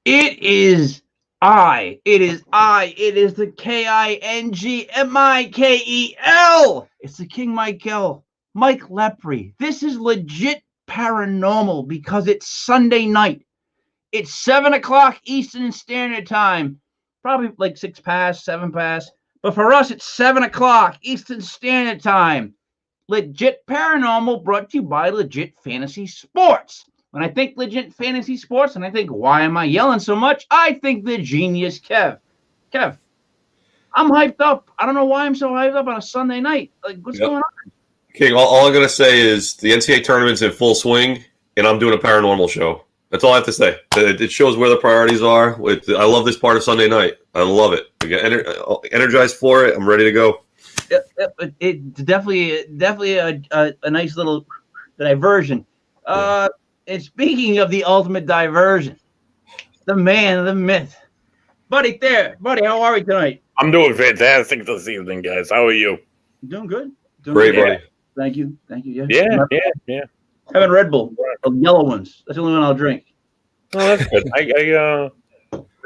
It is it is it is the KINGMIKEL. It's the King Michael, Mike Lepre. This is legit paranormal because it's Sunday night. It's 7 o'clock Eastern Standard Time. Probably like 6 past, 7 past. But for us, it's 7 o'clock Eastern Standard Time. Legit Paranormal brought to you by Legit Fantasy Sports. When I think legit fantasy sports and I think, why am I yelling so much? I think the genius Kev. Kev, I'm hyped up. I don't know why I'm so hyped up on a Sunday night. Like, what's Yep. going on? King, all I'm going to say is the NCAA tournament's in full swing, and I'm doing a paranormal show. That's all I have to say. It shows where the priorities are. I love this part of Sunday night. I love it. I get energized for it. I'm ready to go. It's definitely a nice little diversion. And speaking of the ultimate diversion, the man, the myth, buddy. How are we tonight? I'm doing fantastic this evening, guys. How are you? Doing good. Great, buddy. Thank you. Yeah. Having Red Bull, the yellow ones. That's the only one I'll drink. Oh, that's good. I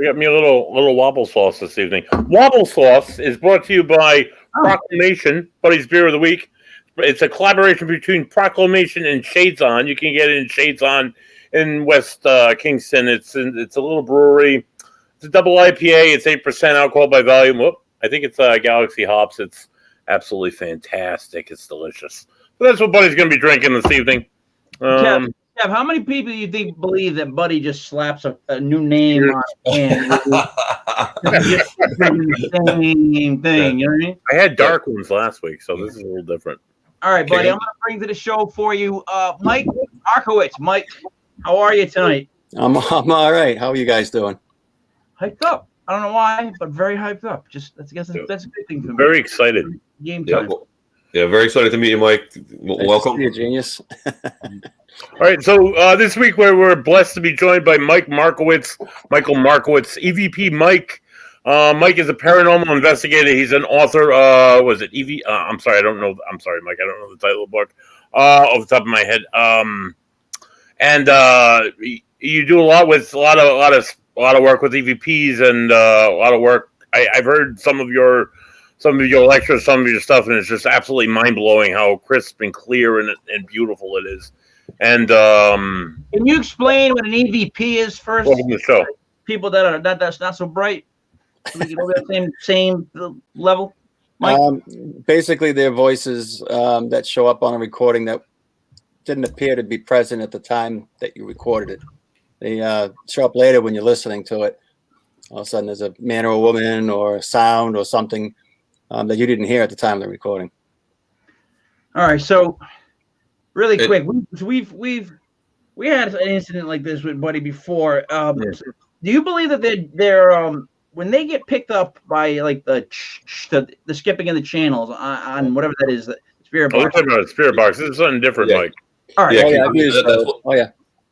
got me a little wobble sauce this evening. Wobble sauce is brought to you by Proclamation, Buddy's Beer of the Week. It's a collaboration between Proclamation and Shades On. You can get it in Shades On in West Kingston. It's a little brewery. It's a double IPA. It's 8% alcohol by volume. Whoop. I think it's Galaxy hops. It's absolutely fantastic. It's delicious. So that's what Buddy's going to be drinking this evening. Kev, how many people do you think believe that Buddy just slaps a new name on and same thing? You know what I mean? I had dark ones last week, so this is a little different. All right, buddy. I'm going to bring to the show for you Mike Markowitz. Mike, how are you tonight? I'm all right. How are you guys doing? Hyped up. I don't know why, but very hyped up. That's a good thing for me. Very excited. Game time. Yeah, very excited to meet you, Mike. Welcome. You're a genius. All right, so this week we're blessed to be joined by Michael Markowitz, EVP Mike. Mike is a paranormal investigator. He's an author. Was it EV? I'm sorry, I don't know. I'm sorry, Mike. I don't know the title of the book off the top of my head. And you do a lot of work with EVPs and a lot of work. I've heard some of your lectures, some of your stuff, and it's just absolutely mind blowing how crisp and clear and beautiful it is. And can you explain what an EVP is first? Welcome to the show. People that are that's not so bright. So we can over that same level. Mike? Basically, they're voices that show up on a recording that didn't appear to be present at the time that you recorded it. They show up later when you're listening to it. All of a sudden, there's a man or a woman or a sound or something that you didn't hear at the time of the recording. All right, so really quick, we had an incident like this with Buddy before. Do you believe that they're when they get picked up by like the skipping of the channels on whatever that is, the spirit box? We're talking about a spirit box. This is something different, Mike. All right.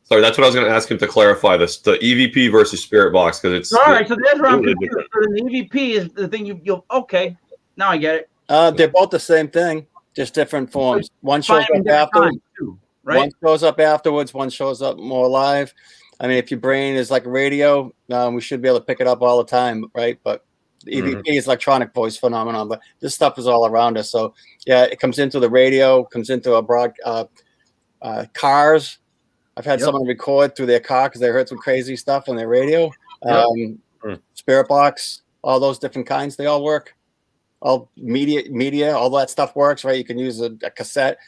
Sorry, that's what I was going to ask him to clarify this: the EVP versus spirit box, because it's all right. So that's where I'm confused. The EVP is the thing you'll okay. Now I get it. They're both the same thing, just different forms. One shows up afterwards. Right? One shows up afterwards. One shows up more live. I mean, if your brain is like a radio, we should be able to pick it up all the time, right? But the EVP is electronic voice phenomenon, but this stuff is all around us. So, yeah, it comes into the radio, comes into a cars. I've had someone record through their car because they heard some crazy stuff on their radio. Spirit box, all those different kinds, they all work. All media, all that stuff works, right? You can use a cassette.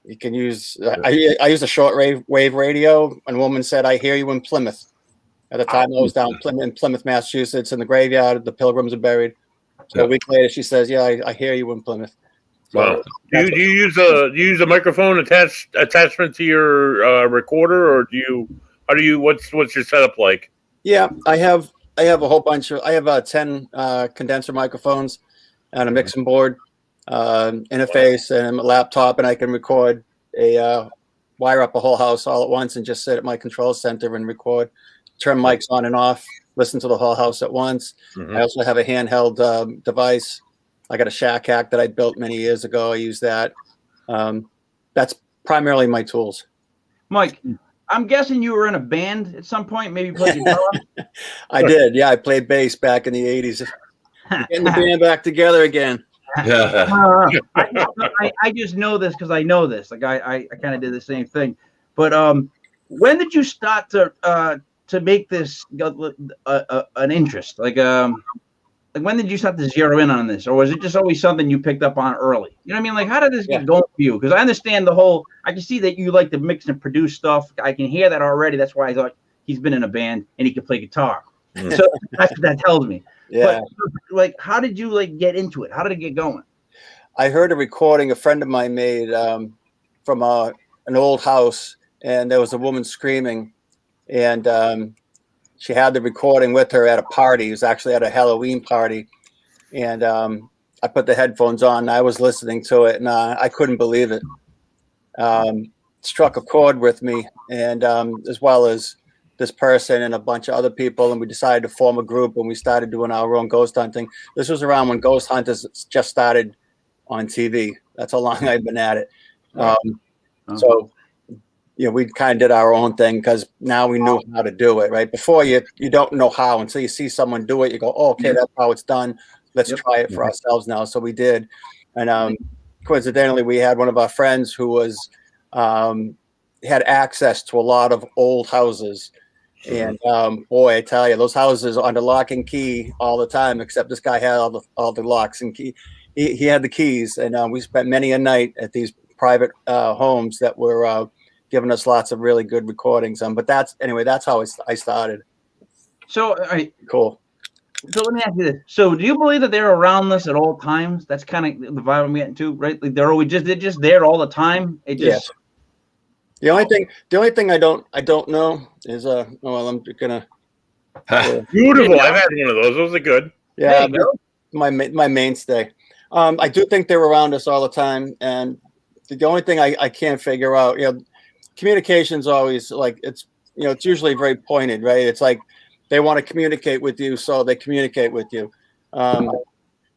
You can use. I used a short wave radio, and a woman said, "I hear you in Plymouth." At the time, I was down in Plymouth, Massachusetts, in the graveyard. The pilgrims are buried. So a week later, she says, "Yeah, I hear you in Plymouth." So wow. Do you use a microphone attachment to your recorder, or what's your setup like? Yeah, I have a whole bunch of. I have 10 condenser microphones and a mixing board, interface, and a laptop, and I can record wire up a whole house all at once and just sit at my control center and record, turn mics on and off, listen to the whole house at once. I also have a handheld device. I got a shack hack that I built many years ago. I use that. That's primarily my tools. Mike, I'm guessing you were in a band at some point. Maybe played guitar. I did. Yeah, I played bass back in the 80s. Getting the band back together again. I just know this because I know this. Like I kind of did the same thing. But when did you start to make this an interest? Like when did you start to zero in on this, or was it just always something you picked up on early? You know what I mean? Like, how did this get going for you? Because I understand the whole. I can see that you like to mix and produce stuff. I can hear that already. That's why I thought he's been in a band and he can play guitar. So that's what that tells me. Yeah. But, like, how did you like get into it? How did it get going? I heard a recording a friend of mine made from an old house, and there was a woman screaming, and she had the recording with her at a party. It was actually at a Halloween party, and I put the headphones on. And I was listening to it, and I couldn't believe it. Struck a chord with me, and as well as this person and a bunch of other people, and we decided to form a group, and we started doing our own ghost hunting. This was around when ghost hunters just started on TV. That's how long I've been at it. So, we kind of did our own thing because now we knew how to do it, right? Before you don't know how until you see someone do it. You go, oh, okay, that's how it's done. Let's try it for ourselves now. So we did. And coincidentally, we had one of our friends who was had access to a lot of old houses. And boy, I tell you, those houses are under lock and key all the time, except this guy had all the locks and key. He had the keys, and we spent many a night at these private homes that were giving us lots of really good recordings. But that's how I started. So, all right, cool. So let me ask you this: so, do you believe that they're around us at all times? That's kind of the vibe I'm getting to, right? Like they're just there all the time. It just The only thing I don't know is I'm gonna beautiful. I've had one of those. Those are good. Yeah, my mainstay. I do think they're around us all the time, and the only thing I can't figure out, communication's always like it's usually very pointed, right? It's like they want to communicate with you, so they communicate with you. But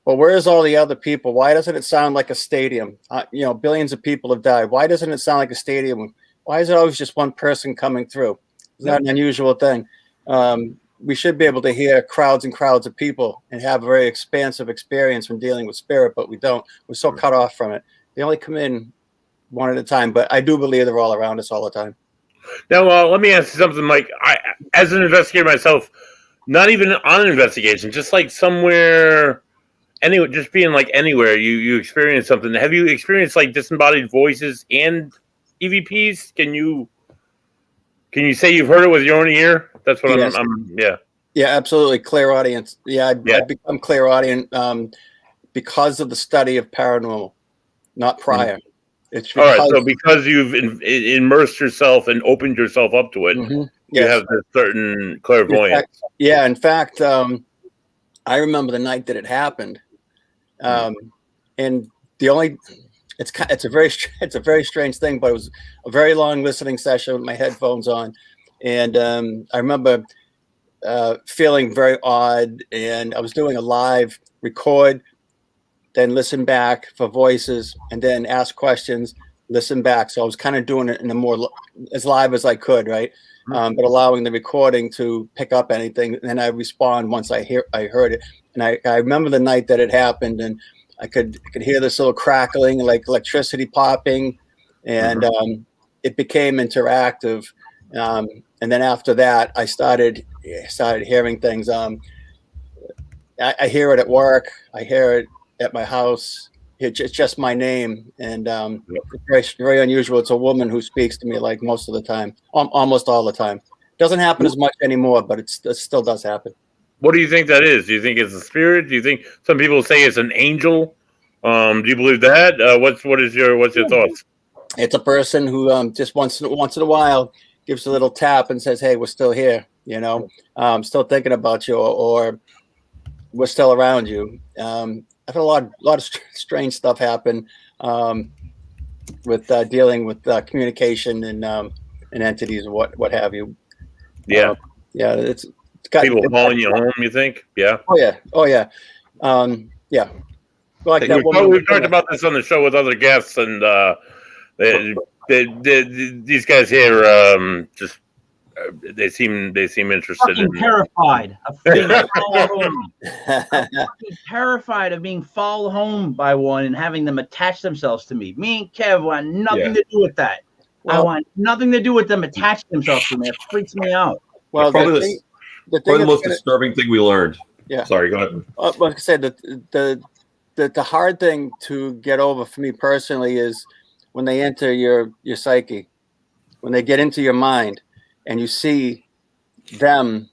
where's all the other people? Why doesn't it sound like a stadium? Billions of people have died. Why doesn't it sound like a stadium? Why is it always just one person coming through? It's not an unusual thing. We should be able to hear crowds and crowds of people and have a very expansive experience when dealing with spirit, but we don't. We're so cut off from it. They only come in one at a time, but I do believe they're all around us all the time. Now, let me ask you something, Mike. As an investigator myself, not even on an investigation, just like somewhere, anywhere, just being like anywhere, you experience something. Have you experienced like disembodied voices and EVPs? Can you say you've heard it with your own ear? That's what I'm Yeah, absolutely. Clairaudience. I've become clairaudient because of the study of paranormal, not prior. It's all right. So because you've immersed yourself and opened yourself up to it, you have this certain clairvoyance. In fact, I remember the night that it happened, and the only it's a very strange thing, but it was a very long listening session with my headphones on, and I remember feeling very odd, and I was doing a live record, then listen back for voices, and then ask questions, listen back. So I was kind of doing it in a more as live as I could, right? But allowing the recording to pick up anything, and then I respond once I heard it. And I remember the night that it happened, and I could hear this little crackling, like electricity popping, and it became interactive. And then after that, I started hearing things. I hear it at work. I hear it at my house. It's just my name, and it's very, very unusual. It's a woman who speaks to me like most of the time, almost all the time. Doesn't happen as much anymore, but it still does happen. What do you think that is? Do you think it's a spirit? Do you think some people say it's an angel? Do you believe that? What's your thoughts? It's a person who just once in a while gives a little tap and says, "Hey, we're still here. I'm still thinking about you," or "We're still around you." I've had a lot of strange stuff happen with dealing with communication and entities and what have you. Yeah, it's got people calling you home. You think? Yeah. Oh yeah. Like we've talked about this on the show with other guests, and these guys here just they seem interested in terrified of being followed home. Terrified of being followed home by one and having them attach themselves to me. Me and Kev want nothing to do with that. Well, I want nothing to do with them attaching themselves to me. It freaks me out. Well, probably the most disturbing thing we learned. Yeah. Sorry, go ahead. Like I said, the hard thing to get over for me personally is when they enter your psyche, when they get into your mind, and you see them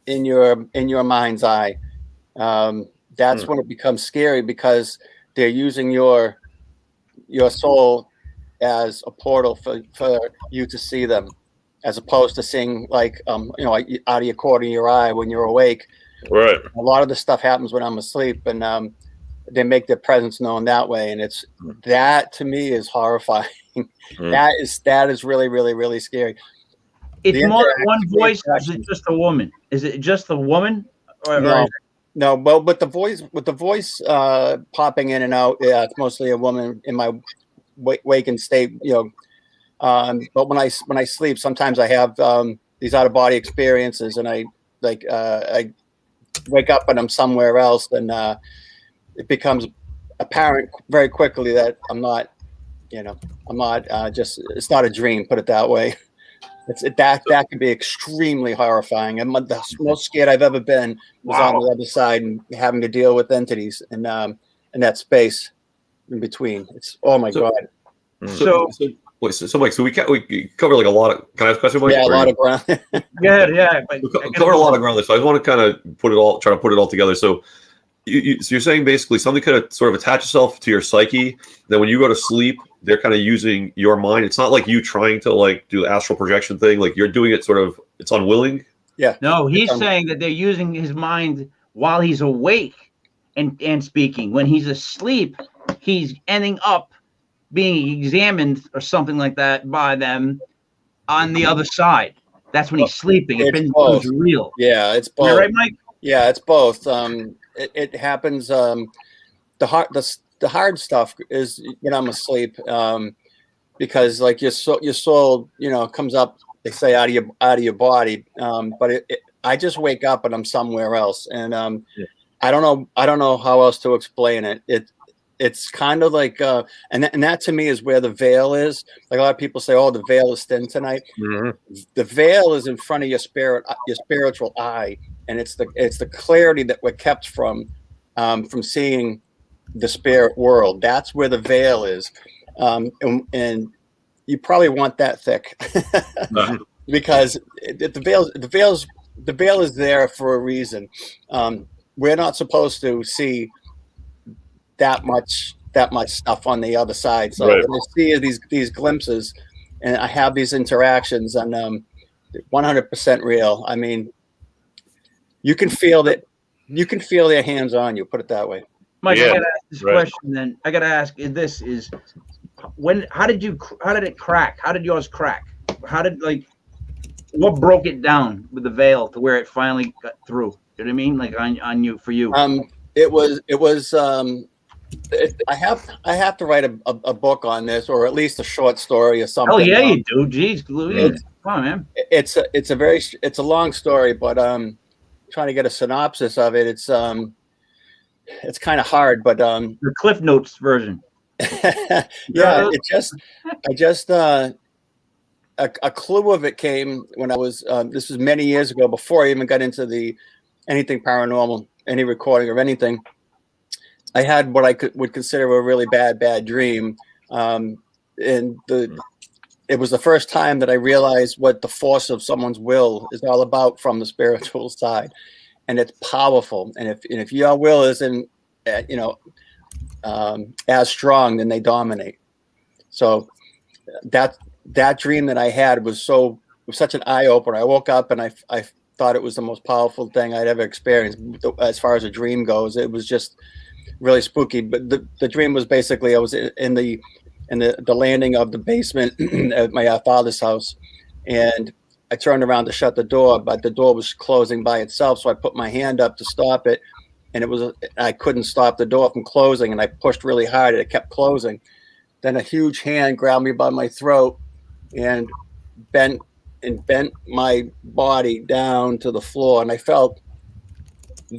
in your mind's eye. That's when it becomes scary, because they're using your soul as a portal for you to see them, as opposed to seeing like out of your corner of your eye when you're awake. Right. A lot of the stuff happens when I'm asleep, and they make their presence known that way, and it's that to me is horrifying. That is really, really, really scary. It's more than one voice. Is it just a woman? Is it just the woman? No. Well, with the voice popping in and out, yeah, it's mostly a woman in my waking state. But when I sleep, sometimes I have these out of body experiences, and I wake up and I'm somewhere else. Then it becomes apparent very quickly that I'm not just. It's not a dream. Put it that way. That can be extremely horrifying. And the most scared I've ever been was on the other side and having to deal with entities and that space in between. It's my God. So Mike, so we cover like a lot of. Can I ask a question, Mike? Yeah, a lot of ground. yeah. We cover a lot of ground there, so I just want to kind of try to put it all together. So. So you're saying basically something kind of sort of attach itself to your psyche. Then when you go to sleep, they're kind of using your mind. It's not like you trying to like do the astral projection thing. Like you're doing it sort of. It's unwilling. Yeah. No, he's saying that they're using his mind while he's awake and speaking. When he's asleep, he's ending up being examined or something like that by them on the other side. That's when he's sleeping. It's real. Yeah, it's both. Am I right, Mike? Yeah, it's both. It happens. The hard stuff is when I'm asleep, because like your soul, comes up. They say out of your body, but I just wake up and I'm somewhere else, and I don't know how else to explain it. It's kind of like, and that to me is where the veil is. Like a lot of people say, "Oh, the veil is thin tonight." Mm-hmm. The veil is in front of your spiritual eye. And it's the clarity that we're kept from seeing the spirit world. That's where the veil is, and you probably want that thick, because the veil is there for a reason. We're not supposed to see that much stuff on the other side. So when I see these glimpses, and I have these interactions, and 100% real. I mean. You can feel that. You can feel their hands on you. Put it that way. Mike, I gotta ask this question. Then I gotta ask: this is when? How did it crack? How did yours crack? What broke it down with the veil to where it finally got through? You know what I mean? Like on you for you. It was. I have to write a book on this, or at least a short story or something. Oh yeah, you do. Jeez, come on, man. It's a long story, but trying to get a synopsis of it, it's kind of hard, but the Cliff Notes version. Yeah, a clue of it came when I was this was many years ago, before I even got into anything paranormal, any recording of anything. I had what I would consider a really bad dream, and it was the first time that I realized what the force of someone's will is all about from the spiritual side, and it's powerful. And if your will isn't, as strong, then they dominate. So that dream that I had was such an eye opener. I woke up and I thought it was the most powerful thing I'd ever experienced as far as a dream goes. It was just really spooky. But the dream was basically I was in the landing of the basement at my father's house, and I turned around to shut the door, but the door was closing by itself. So I put my hand up to stop it, and I couldn't stop the door from closing, and I pushed really hard and it kept closing. then a huge hand grabbed me by my throat and bent my body down to the floor, and I felt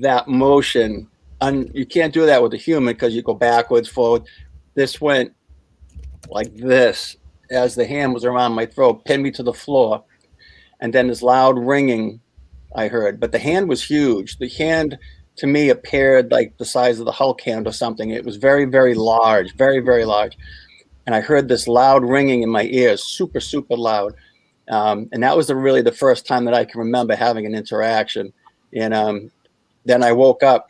that motion. And you can't do that with a human because you go backwards, forward. This went like this as the hand was around my throat, pinned me to the floor, and then this loud ringing I heard. But the hand was huge. The hand to me appeared like the size of the Hulk hand or something. It was very, very large, very, very large. And I heard this loud ringing in my ears, super, super loud. And that was really the first time that I can remember having an interaction. And then I woke up,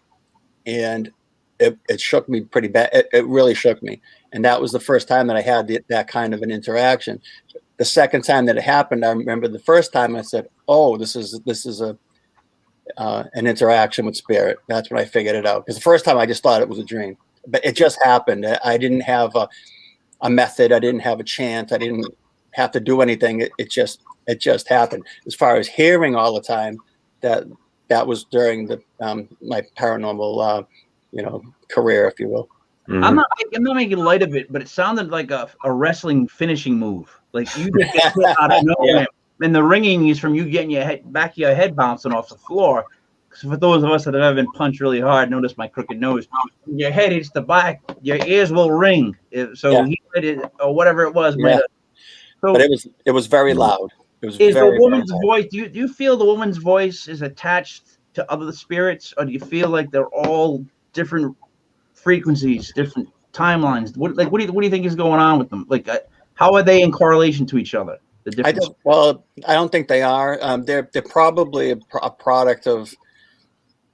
and it shook me pretty bad. It really shook me. And that was the first time that I had that kind of an interaction. The second time that it happened, I remember the first time I said, "Oh, this is an interaction with spirit." That's when I figured it out. Because the first time I just thought it was a dream, but it just happened. I didn't have a method. I didn't have a chant. I didn't have to do anything. It just happened. As far as hearing all the time, that was during my paranormal career, if you will. Mm-hmm. I'm not making light of it, but it sounded like a wrestling finishing move. Like you just get hit out of nowhere, and the ringing is from you getting back of your head bouncing off the floor. So for those of us that have ever been punched really hard, notice my crooked nose. Your head hits the back, your ears will ring. So he hit it, or whatever it was. Yeah. So, but it was very loud. It was is the woman's voice? Do you feel the woman's voice is attached to other spirits, or do you feel like they're all different frequencies, different timelines? What do you think is going on with them? Like, how are they in correlation to each other? I don't think they are. They're probably a product of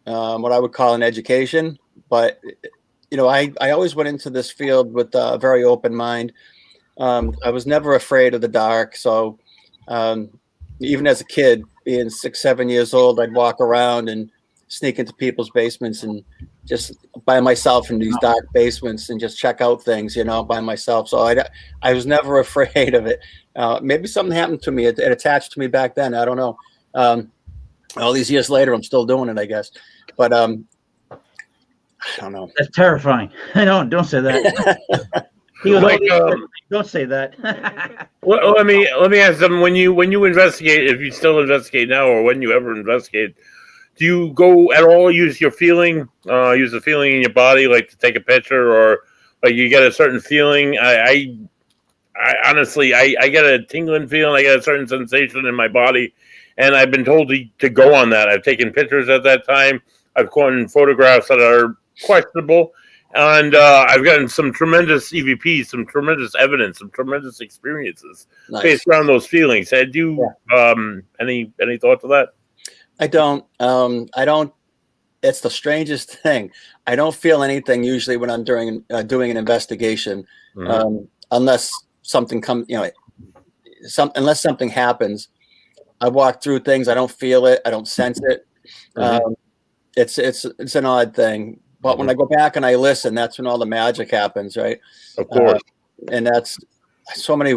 what I would call an education. But I always went into this field with a very open mind. I was never afraid of the dark. So even as a kid, being 6, 7 years old, I'd walk around and sneak into people's basements and just by myself in these dark basements and just check out things, by myself. So I was never afraid of it. Maybe something happened to me. It attached to me back then. I don't know. All these years later, I'm still doing it, I guess. But I don't know. That's terrifying. Don't say that. Don't say that. Well, let me ask them, when you investigate, if you still investigate now, or when you ever investigate, do you go at all use the feeling in your body, like to take a picture, or like you get a certain feeling? I honestly, I get a tingling feeling. I get a certain sensation in my body, and I've been told to go on that. I've taken pictures at that time. I've gotten photographs that are questionable. And I've gotten some tremendous EVPs, some tremendous evidence, some tremendous experiences based around those feelings. Had you any thought to that? I don't. It's the strangest thing. I don't feel anything usually when I'm doing an investigation, unless something comes. Unless something happens. I walk through things. I don't feel it. I don't sense it. It's an odd thing. But when I go back and I listen, that's when all the magic happens, right? Of course. And that's so many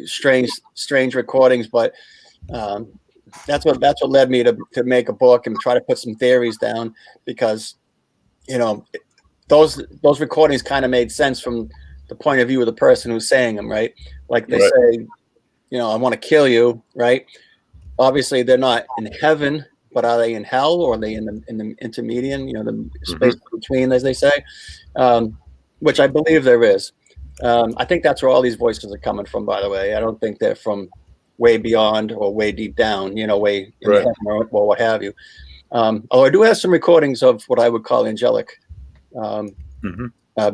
strange recordings. But that's what led me to make a book and try to put some theories down, because those recordings kind of made sense from the point of view of the person who's saying them, right? Like they say, I want to kill you, right? Obviously, they're not in heaven. But are they in hell, or are they in the intermediate, the space between, as they say, which I believe there is. I think that's where all these voices are coming from, by the way. I don't think they're from way beyond or way deep down, way in heaven or what have you. Although I do have some recordings of what I would call angelic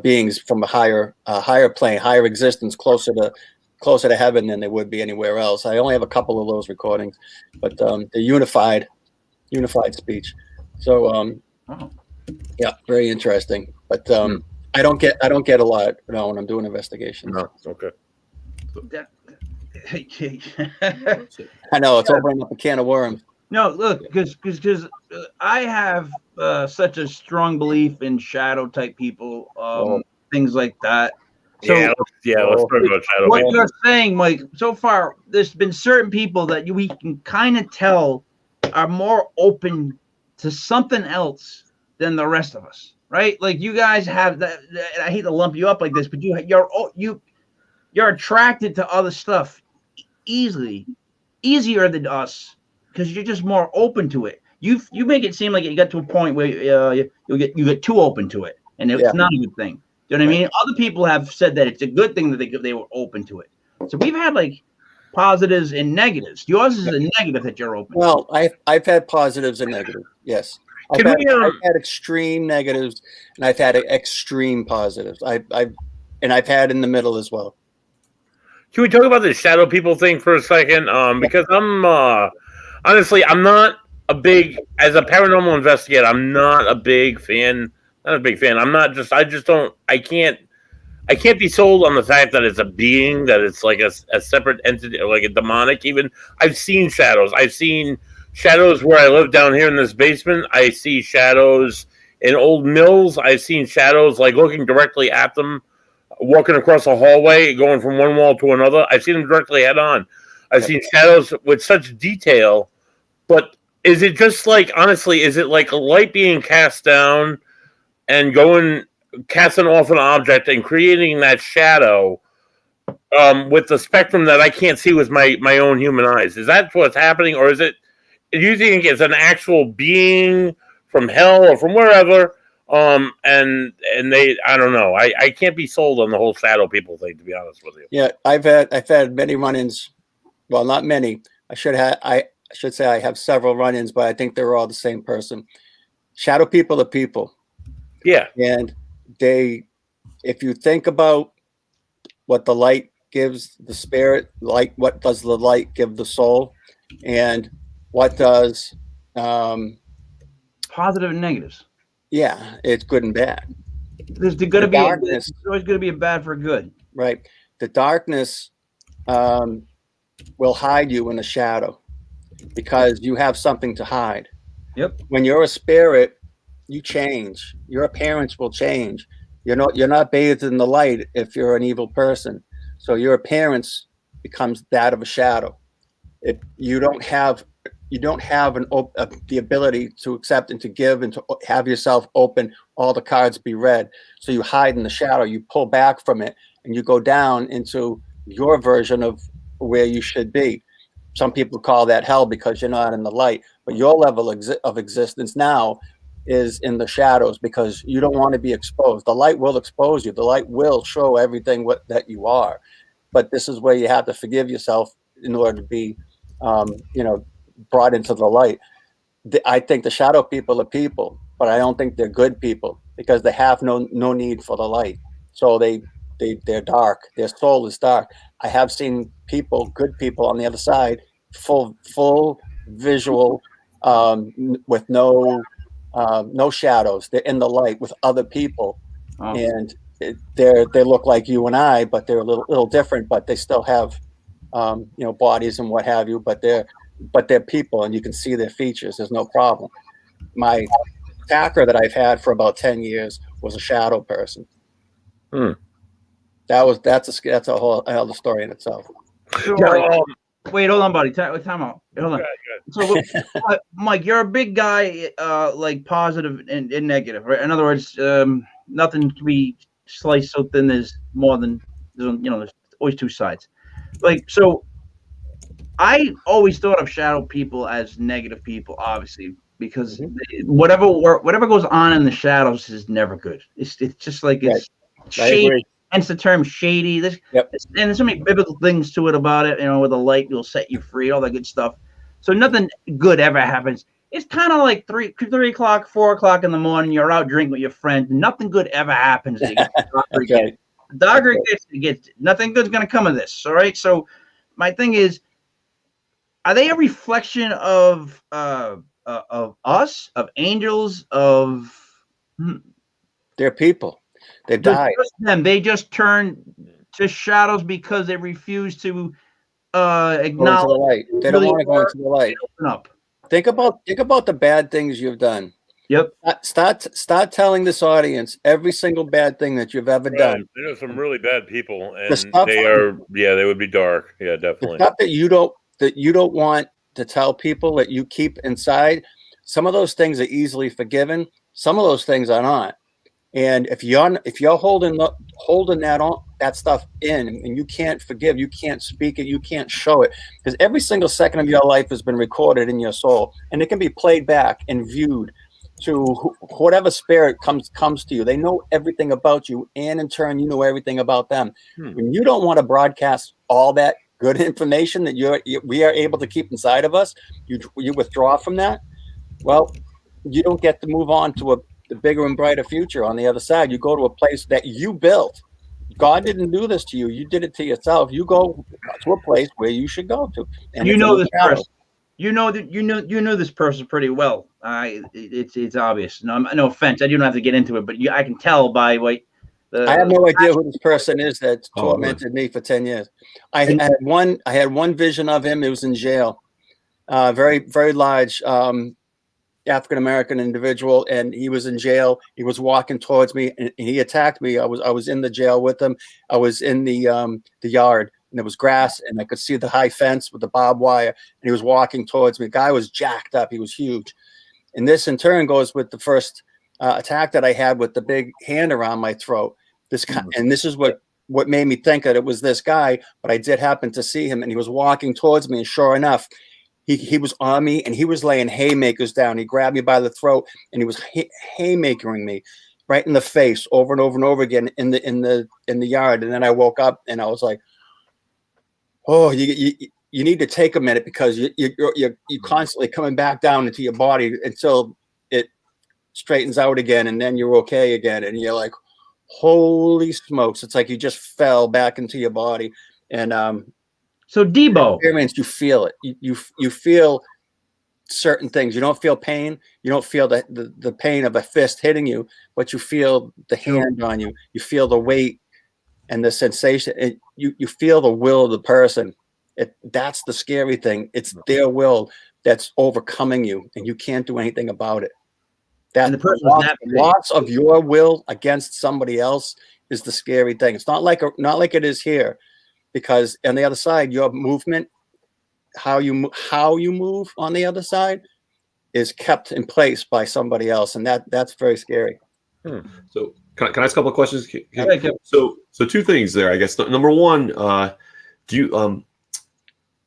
beings from a higher plane, higher existence, closer to heaven than they would be anywhere else. I only have a couple of those recordings, but they're unified speech. So very interesting. But I don't get a lot when I'm doing investigations. No, okay. I know it's opening up a can of worms. No, look, because I have such a strong belief in shadow type people, things like that. So, let's talk about shadow. What you're saying, Mike, so far there's been certain people that we can kind of tell are more open to something else than the rest of us, right? Like you guys have that. I hate to lump you up like this, but you're attracted to other stuff easier than us because you're just more open to it. You make it seem like you got to a point where you get too open to it, and it's not a good thing. Do you know what I mean? Other people have said that it's a good thing that they were open to it. So we've had like positives and negatives. Yours is a negative that you're open. Well, I've had positives and negatives. Yes, I've had extreme negatives, and I've had extreme positives. I've had in the middle as well. Can we talk about the shadow people thing for a second? Because I'm honestly, I'm not a big, as a paranormal investigator, I'm not a big fan. Not a big fan. I can't be sold on the fact that it's a being, that it's like a separate entity, or like a demonic even. I've seen shadows. I've seen shadows where I live down here in this basement. I see shadows in old mills. I've seen shadows like looking directly at them, walking across a hallway, going from one wall to another. I've seen them directly head on. I've seen shadows with such detail. But is it just like, honestly, is it like a light being cast down and casting off an object and creating that shadow with the spectrum that I can't see with my own human eyes? Is that what's happening? Or do you think it's an actual being from hell or from wherever? And they, I don't know. I can't be sold on the whole shadow people thing, to be honest with you. Yeah, I've had many run-ins. Well, not many. I should say I have several run-ins, but I think they're all the same person. Shadow people are people. Yeah. And if you think about what the light gives the spirit, like what does the light give the soul, and what does positive and negatives. Yeah, it's good and bad. There's going to be darkness. There's always going to be a bad for good. Right. The darkness will hide you in the shadow because you have something to hide. Yep. When you're a spirit, you change. Your appearance will change. You're not bathed in the light if you're an evil person. So your appearance becomes that of a shadow. If you don't have the ability to accept and to give and to have yourself open, all the cards be read. So you hide in the shadow, you pull back from it, and you go down into your version of where you should be. Some people call that hell because you're not in the light, but your level of existence now is in the shadows because you don't want to be exposed. The light will expose you. The light will show everything that you are. But this is where you have to forgive yourself in order to be, brought into the light. I think the shadow people are people, but I don't think they're good people because they have no need for the light. So they're dark. Their soul is dark. I have seen good people on the other side, full visual, with no shadows. They're in the light with other people, and they look like you and I, but they're a little different. But they still have, bodies and what have you. But they're people, and you can see their features. There's no problem. My attacker that I've had for about 10 years was a shadow person. That's a whole other story in itself. Wait, hold on, buddy. Time out. Hold on. So, Mike, you're a big guy, like positive and negative, right? In other words, nothing to be sliced so thin. There's more than there's always two sides. Like, so I always thought of shadow people as negative people, obviously, because whatever goes on in the shadows is never good. It's just like it's shady. Hence the term shady. And there's so many biblical things to it about it. Where the light will set you free, all that good stuff. So nothing good ever happens. It's kind of like 3 o'clock, 4 o'clock in the morning. You're out drinking with your friends. Nothing good ever happens. The darker it gets, nothing good's gonna come of this. All right. So my thing is, are they a reflection of us, of angels, of? They're people. They died. They just turn to shadows because they refuse to acknowledge the light. They don't want to go into the light. Open up. Think about the bad things you've done. Yep. Start telling this audience every single bad thing that you've ever done. I know some really bad people, and they would be dark. Yeah, definitely. The stuff that you don't want to tell people, that you keep inside. Some of those things are easily forgiven. Some of those things are not. And if you're holding that stuff in, and you can't forgive, you can't speak it, you can't show it, because every single second of your life has been recorded in your soul, and it can be played back and viewed to whatever spirit comes to you. They know everything about you, and in turn, you know everything about them. When you don't want to broadcast all that good information that we are able to keep inside of us, you withdraw from that. Well, you don't get to move on to the bigger and brighter future on the other side. You go to a place that you built. God didn't do this to you. You did it to yourself. You go to a place where you should go to. And you know this person. You know this person pretty well. It's obvious. No offense. I don't have to get into it, but I can tell by what. I have no idea who this person is that tormented me for 10 years. I had one vision of him. It was in jail. Very, very large African-American individual, and he was in jail. He was walking towards me, and he attacked me. I was in the jail with him. I was in the yard, and there was grass, and I could see the high fence with the barbed wire, and he was walking towards me. The guy was jacked up. He was huge. And this in turn goes with the first attack that I had with the big hand around my throat. And this is what made me think that it was this guy, but I did happen to see him, and he was walking towards me, and sure enough, he was on me, and he was laying haymakers down. He grabbed me by the throat, and he was haymakering me right in the face over and over and over again in the yard. And then I woke up, and I was like, "Oh, you need to take a minute, because you're constantly coming back down into your body until it straightens out again, and then you're okay again." And you're like, "Holy smokes!" It's like you just fell back into your body, and so Debo experience, you feel it. You feel certain things. You don't feel pain. You don't feel the pain of a fist hitting you, but you feel the hand on you. You feel the weight and the sensation. You feel the will of the person. That's the scary thing. It's their will that's overcoming you, and you can't do anything about it. That loss of your will against somebody else is the scary thing. It's not like it is here. Because on the other side, your movement, how you move on the other side, is kept in place by somebody else, and that's very scary. So can I ask a couple of questions? So two things there, I guess. Number one, do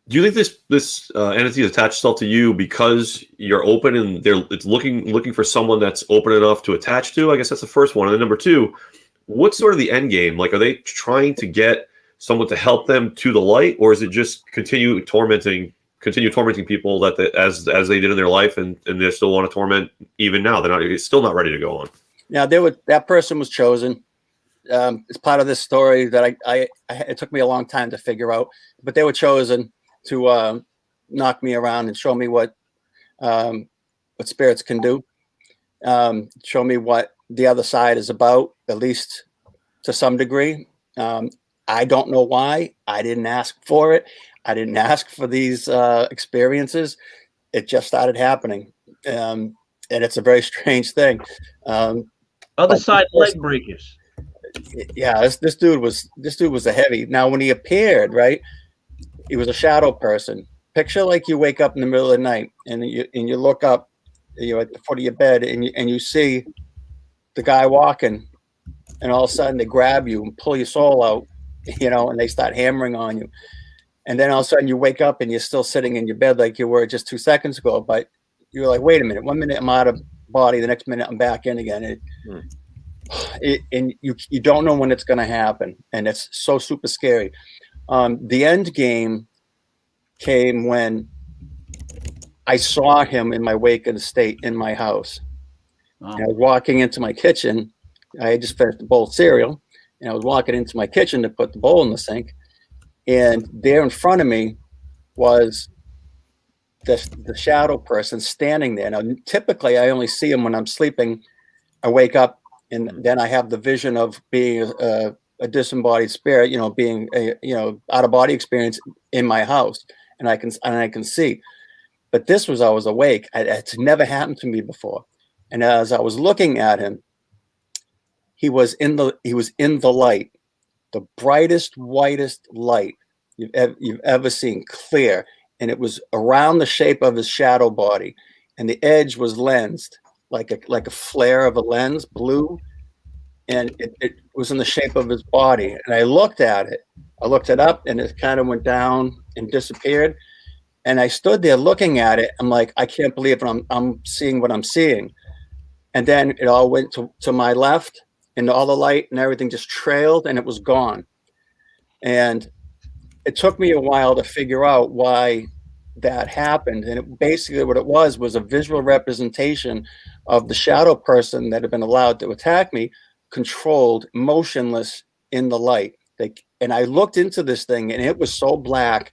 you think this entity attached itself to you because you're open and it's looking for someone that's open enough to attach to? I guess that's the first one. And then number two, what's sort of the end game? Like, are they trying to get someone to help them to the light, or is it just continue tormenting people that as they did in their life, and they still want to torment even now? They're still not ready to go on. Yeah, that person was chosen. It's part of this story that it took me a long time to figure out, but they were chosen to knock me around and show me what spirits can do, show me what the other side is about, at least to some degree. I don't know why. I didn't ask for it. I didn't ask for these experiences. It just started happening. And it's a very strange thing. Other side leg breakers. Yeah, this dude was a heavy. Now, when he appeared, right, he was a shadow person. Picture like you wake up in the middle of the night and you look up, you're at the foot of your bed, and you see the guy walking, and all of a sudden they grab you and pull your soul out, and they start hammering on you. And then all of a sudden you wake up and you're still sitting in your bed like you were just 2 seconds ago. But you're like, wait a minute, 1 minute I'm out of body, the next minute I'm back in again. And you don't know when it's going to happen. And it's so super scary. The end game came when I saw him in my waking state in my house. Wow. And I was walking into my kitchen. I had just finished a bowl of cereal. And I was walking into my kitchen to put the bowl in the sink. And there in front of me was the shadow person standing there. Now, typically, I only see him when I'm sleeping. I wake up, and then I have the vision of being a disembodied spirit, being a out of body experience in my house, and I can see. But this was, I was awake. It's never happened to me before. And as I was looking at him, he was in the light, the brightest, whitest light you've ever seen, clear. And it was around the shape of his shadow body. And the edge was lensed like a flare of a lens, blue. and it was in the shape of his body. And I looked at it. I looked it up, and it kind of went down and disappeared. And I stood there looking at it. I'm like, I can't believe it. I'm seeing what I'm seeing. And then it all went to my left, and all the light and everything just trailed, and it was gone. And it took me a while to figure out why that happened. And basically what it was a visual representation of the shadow person that had been allowed to attack me, controlled, motionless in the light. And I looked into this thing, and it was so black.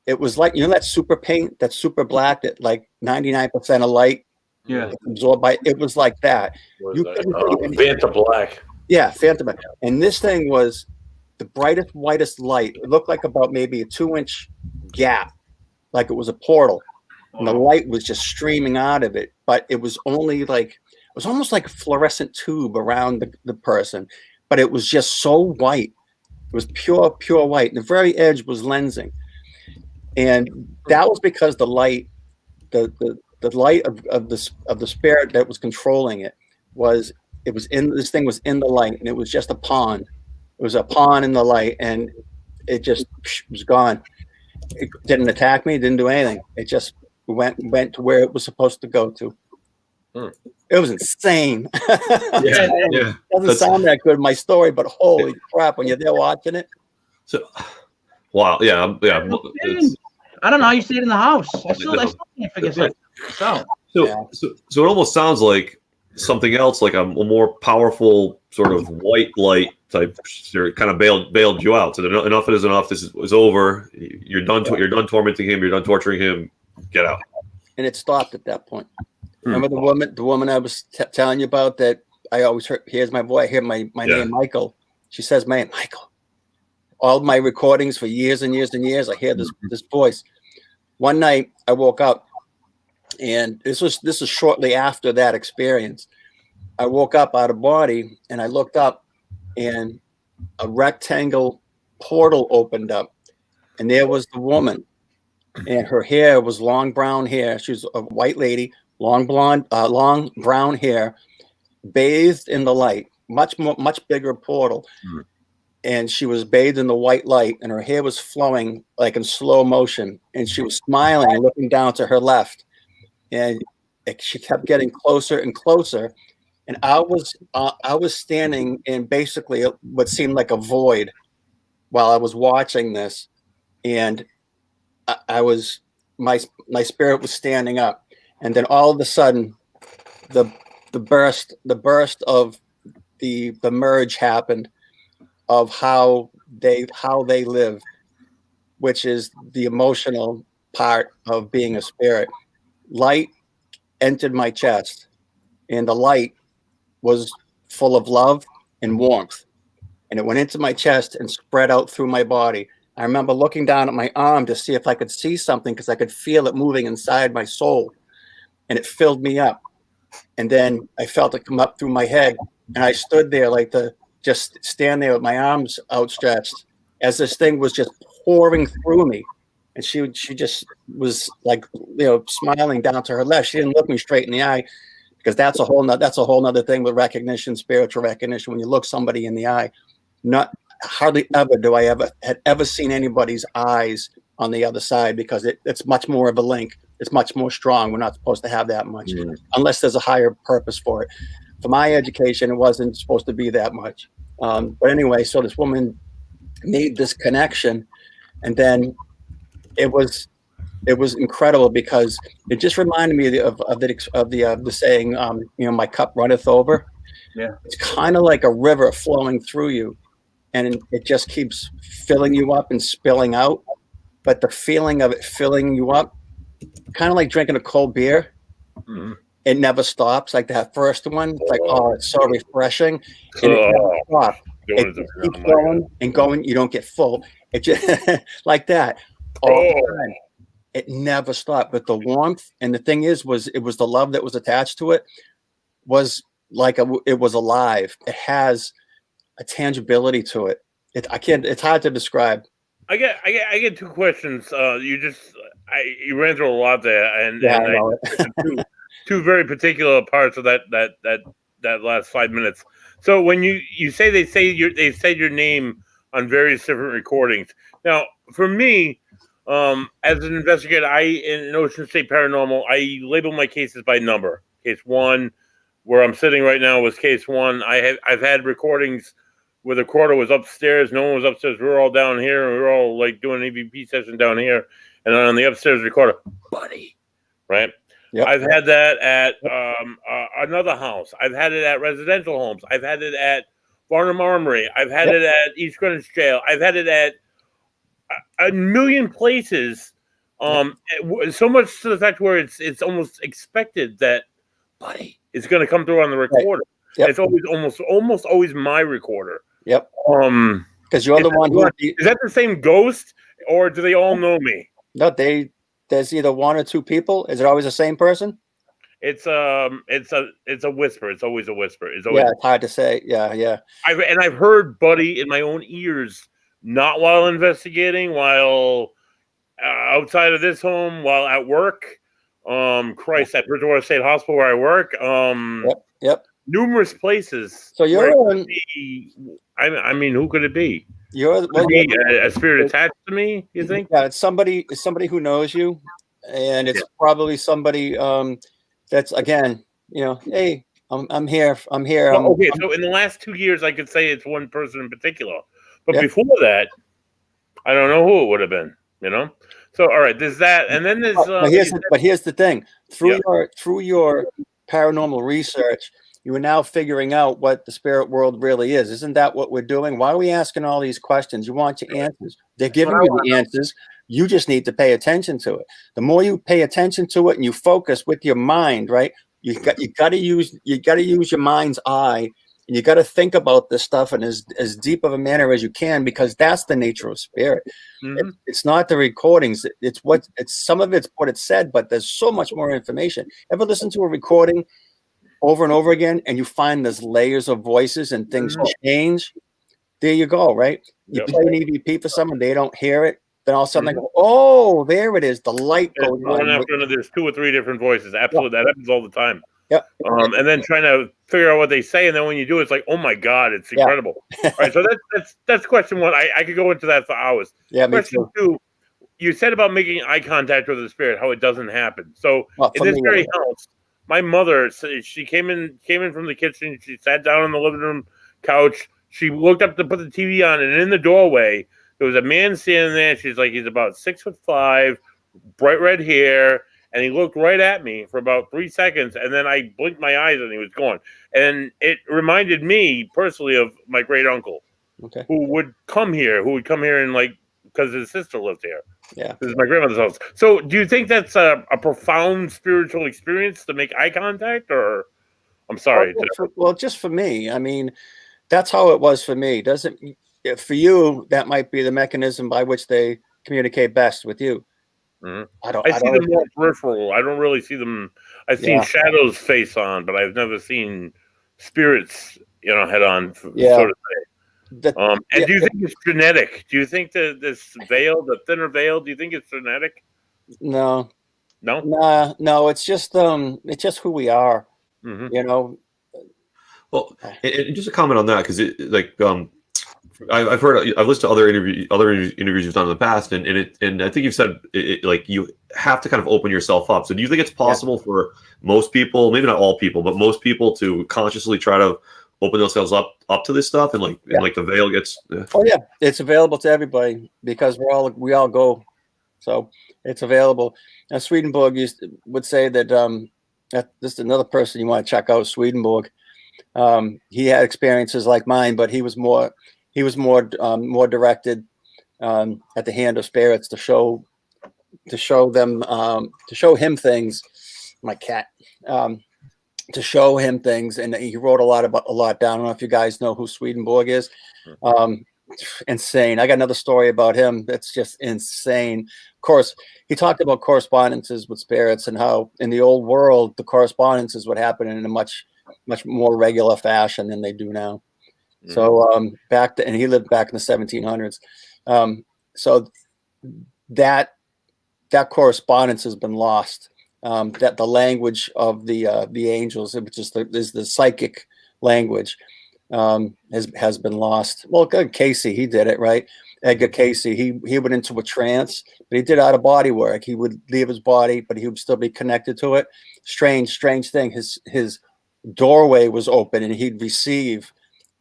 It was like, that super paint, that's super black, that like 99% of light absorbed by it was like that. Vanta black. Yeah, Phantom Black. And this thing was the brightest, whitest light. It looked like about maybe a 2-inch gap, like it was a portal. And the light was just streaming out of it. But it was only like, it was almost like a fluorescent tube around the person. But it was just so white. It was pure white. The very edge was lensing. And that was because the light, the light of the spirit that was controlling it was this thing was in the light, and it was just a pawn. It was a pawn in the light, and it just was gone. It didn't attack me, didn't do anything. It just went to where it was supposed to go to. It was insane. Yeah. Doesn't sound that good, my story, but holy crap, when you're there watching it. So, wow, yeah. I don't know how you see it in the house. I still can't figure something out. So it almost sounds like something else, like a more powerful sort of white light type, kind of bailed you out. So enough is enough. This is over. You're done. You're done tormenting him. You're done torturing him. Get out. And it stopped at that point. Remember the woman I was telling you about that I always hears my voice. I hear my name, Michael. She says, "Man, Michael." All my recordings for years and years and years, I hear this voice. One night I woke up, and this is shortly after that experience. I woke up out of body, and I looked up, and a rectangle portal opened up, and there was the woman, and her hair was long brown hair. She was a white lady, long brown hair, bathed in the light, much bigger portal. And she was bathed in the white light, and her hair was flowing like in slow motion, and she was smiling and looking down to her left, and she kept getting closer and closer. And I was standing in basically what seemed like a void while I was watching this, and my spirit was standing up, and then all of a sudden the burst of the merge happened of how they live, which is the emotional part of being a spirit. Light entered my chest, and the light was full of love and warmth, and it went into my chest and spread out through my body. I remember looking down at my arm to see if I could see something, because I could feel it moving inside my soul, and it filled me up. And then I felt it come up through my head, and I stood there just stand there with my arms outstretched as this thing was just pouring through me. And she just was like, smiling down to her left. She didn't look me straight in the eye, because that's a whole nother thing with recognition, spiritual recognition. When you look somebody in the eye, hardly ever do I ever seen anybody's eyes on the other side, because it's much more of a link. It's much more strong. We're not supposed to have that much unless there's a higher purpose for it. For my education, it wasn't supposed to be that much. But anyway, so this woman made this connection, and then it was incredible, because it just reminded me of the saying, my cup runneth over. Yeah, it's kind of like a river flowing through you, and it just keeps filling you up and spilling out. But the feeling of it filling you up, kind of like drinking a cold beer. Mm-hmm. It never stops. Like that first one, it's like, it's so refreshing. And it never stops. It keeps going and going. You don't get full. It just like that all the time. It never stopped. But the warmth, and the thing is, it was the love that was attached to it, was like it was alive. It has a tangibility to it. It's hard to describe. I get two questions. You ran through a lot there, and two very particular parts of that that last 5 minutes. So when you say they said your name on various different recordings. Now, for me, as an investigator, in Ocean State Paranormal, I label my cases by number. Case 1, where I'm sitting right now, was case 1. I've had recordings where the recorder was upstairs, no one was upstairs. We were all down here. We were all like doing an EVP session down here, and on the upstairs recorder, buddy, right? Yep. I've had that at another house. I've had it at residential homes. I've had it at Barnum Armory. I've had it at East Greenwich Jail. I've had it at a million places. So much to the fact where it's almost expected that, buddy, it's going to come through on the recorder. Right. Yep. It's almost always my recorder. Yep. Because you're the one who is that the same ghost, or do they all know me? No, there's either one or two people. Is it always the same person? It's a whisper. It's always a whisper. It's hard to say. Yeah. I've heard buddy in my own ears, not while investigating, while outside of this home, while at work. Christ, at Bridgewater State Hospital where I work. Yep. Numerous places. So you're on. I mean, who could it be? You're a spirit attached to me. You think? Yeah, it's somebody who knows you, and it's probably somebody that's, again, hey, I'm here. Well, okay, so in the last 2 years, I could say it's one person in particular, but before that, I don't know who it would have been. So all right, there's that, and then there's. But here's the thing: through your paranormal research, you are now figuring out what the spirit world really is. Isn't that what we're doing? Why are we asking all these questions? You want your answers. They're giving you the answers. You just need to pay attention to it. The more you pay attention to it and you focus with your mind, right? You got to use your mind's eye, and you got to think about this stuff in as deep of a manner as you can, because that's the nature of spirit. Mm-hmm. It's not the recordings. It's some of it's what it said, but there's so much more information. Ever listen to a recording over and over again, and you find there's layers of voices and things change? There you go, right? You play an EVP for someone, they don't hear it. Then all of a sudden they go, oh, there it is. The light goes on. One after another, there's 2 or 3 different voices. Absolutely. That happens all the time. Yep. And then trying to figure out what they say, and then when you do, it's like, oh my God, it's incredible. All right, so that's question 1. I could go into that for hours. Yeah, question 2, you said about making eye contact with the spirit, how it doesn't happen. So in this very house, my mother, she came in from the kitchen. She sat down on the living room couch. She looked up to put the TV on, and in the doorway, there was a man standing there. She's like, he's about 6'5", bright red hair, and he looked right at me for about 3 seconds, and then I blinked my eyes, and he was gone. And it reminded me personally of my great uncle, who would come here, and like, because his sister lived here. Yeah, this is my grandmother's house. So, do you think that's a profound spiritual experience to make eye contact, or? I'm sorry. Well, just for me, I mean, that's how it was for me. For you, that might be the mechanism by which they communicate best with you. Mm-hmm. I see them more peripheral. I don't really see them. I've seen shadows face on, but I've never seen spirits, head on, so to say. And do you think it's genetic? Do you think that this veil, the thinner veil, do you think it's genetic? No. No? No, it's just who we are. Mm-hmm. Well, and just a comment on that, because I've listened to other interviews you've done in the past, and I think you've said like you have to kind of open yourself up. So do you think it's possible for most people, maybe not all people, but most people, to consciously try to open themselves up to this stuff, and like the veil gets? Oh yeah, it's available to everybody because we all go, so it's available. Now Swedenborg would say that this is another person you want to check out, Swedenborg. He had experiences like mine, but he was more directed at the hand of spirits to show him things. My cat. To show him things, and he wrote a lot down. I don't know if you guys know who Swedenborg is. Insane. I got another story about him that's just insane. Of course, he talked about correspondences with spirits and how in the old world the correspondences would happen in a much more regular fashion than they do now. Mm-hmm. So and he lived back in the 1700s. So that correspondence has been lost. that the language of the angels, which is the psychic language, has been lost. Well, Casey, he did it, right? Edgar Casey, he went into a trance, but he did out of body work. He would leave his body, but he would still be connected to it. Strange thing. His doorway was open, and he'd receive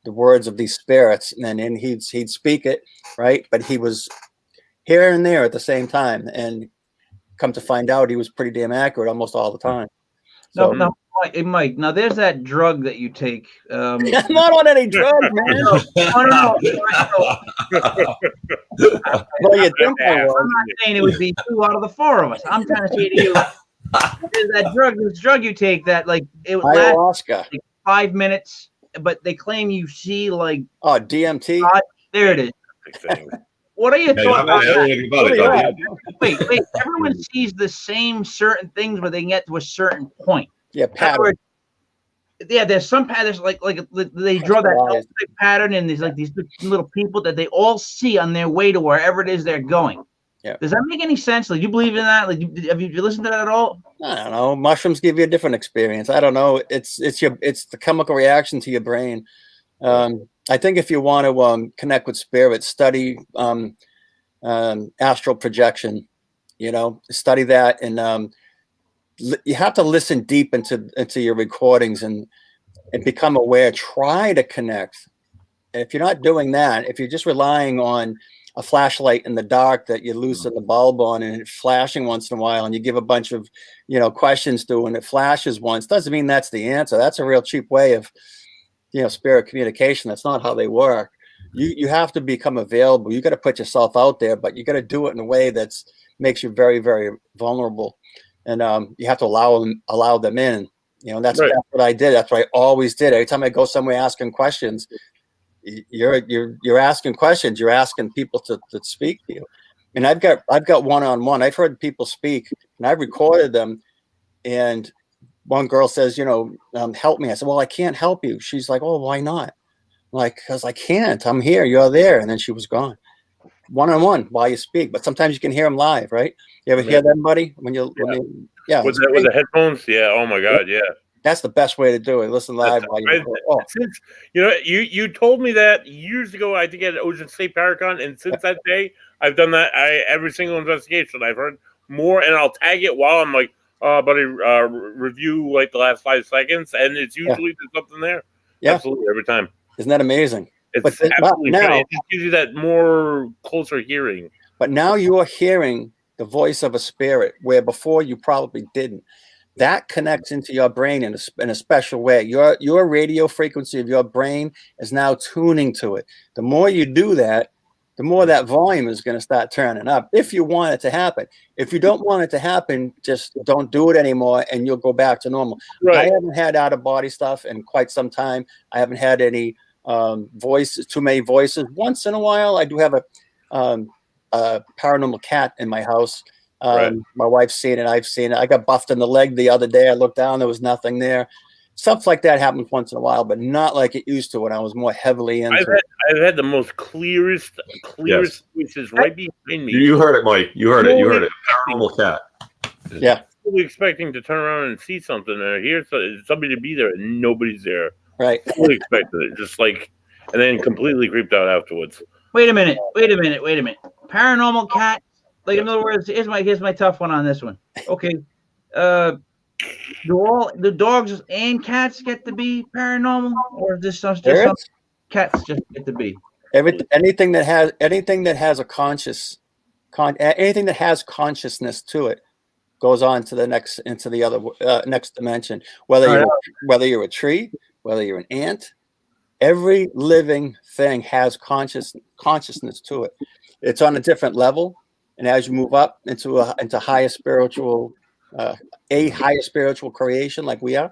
the words of these spirits, and then he'd speak it, right? But he was here and there at the same time, and come to find out, he was pretty damn accurate almost all the time. So, no, Mike. Now there's that drug that you take. I'm not on any drug, man. No. Well, you think I was. I'm not saying it would be 2 out of the 4 of us. I'm trying to say to you, there's that drug. This drug you take that it lasts Ayahuasca. 5 minutes, but they claim you see DMT. There it is. What are your thoughts about that? Wait. Everyone sees the same certain things where they can get to a certain point. Yeah, pattern. Yeah, there's some patterns like they draw that pattern, and there's these little people that they all see on their way to wherever it is they're going. Yeah. Does that make any sense? You believe in that? Have you listened to that at all? I don't know. Mushrooms give you a different experience. I don't know. It's the chemical reaction to your brain. I think if you want to connect with spirit, study astral projection. Study that, and you have to listen deep into your recordings and become aware. Try to connect. And if you're not doing that, if you're just relying on a flashlight in the dark that you loosen the bulb on and it's flashing once in a while, and you give a bunch of questions to, and it flashes once, doesn't mean that's the answer. That's a real cheap way of spirit communication. That's not how they work. You have to become available. You got to put yourself out there, but you got to do it in a way that makes you very, very vulnerable, and you have to allow them in. That's what I did. That's what I always did. Every time I go somewhere asking questions, you're asking questions. You're asking people to speak to you. And I've got one-on-one. I've heard people speak, and I've recorded them. And one girl says, help me. I said, well, I can't help you. She's like, oh, why not? I'm like, because I can't. I'm here. You're there. And then she was gone. One-on-one while you speak. But sometimes you can hear them live, right? You ever hear them, buddy? With the headphones? Yeah. Oh my God. Yeah. That's the best way to do it. Listen live while Since you told me that years ago, I think at Ocean State Paracon, and since that day, I've done that. Every single investigation, I've heard more, and I'll tag it while I'm like, buddy, review the last 5 seconds, and it's usually there's something there. Yeah, absolutely, every time. Isn't that amazing? It's absolutely now it just gives you that more closer hearing. But now you are hearing the voice of a spirit, where before you probably didn't. That connects into your brain in a special way. Your radio frequency of your brain is now tuning to it. The more you do that, the more that volume is going to start turning up, if you want it to happen. If you don't want it to happen, just don't do it anymore, and you'll go back to normal. Right. I haven't had out-of-body stuff in quite some time. I haven't had any too many voices. Once in a while, I do have a paranormal cat in my house. My wife's seen it. I've seen it. I got buffed in the leg the other day. I looked down. There was nothing there. Stuff like that happens once in a while, but not like it used to when I was more heavily into it. I've had the most clearest voices right behind me. You heard it, Mike. You heard it. Paranormal cat. Yeah. Fully expecting to turn around and see something or hear somebody to be there, and nobody's there. Right. Fully expected it. Just and then completely creeped out afterwards. Wait a minute. Paranormal cat. In other words, here's my tough one on this one. Okay. Do all the dogs and cats get to be paranormal, or is this just some cats just get to be? Anything that has a anything that has consciousness to it goes on to the next next dimension. Whether you're a tree, whether you're an ant, every living thing has consciousness to it. It's on a different level. And as you move up into higher spiritual, higher spiritual creation like we are,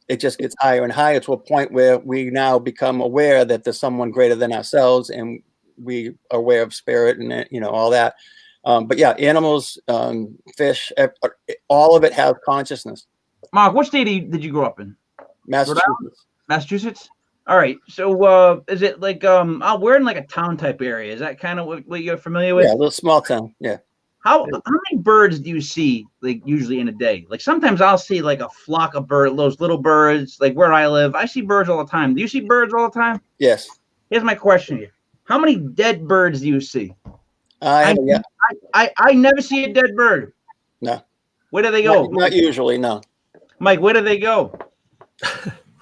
it just gets higher and higher to a point where we now become aware that there's someone greater than ourselves, and we are aware of spirit and all that. But yeah, animals, fish, all of it has consciousness. Mark, what state did you grow up in? Massachusetts. All right. So is it we're in a town type area? Is that kind of what you're familiar with? Yeah, a little small town. Yeah. How many birds do you see like usually in a day? Like sometimes I'll see like a flock of birds, those little birds. Like where I live, I see birds all the time. Do you see birds all the time? Yes. Here's my question to you: how many dead birds do you see? I never see a dead bird. No. Where do they go? Not usually, no. Mike, where do they go?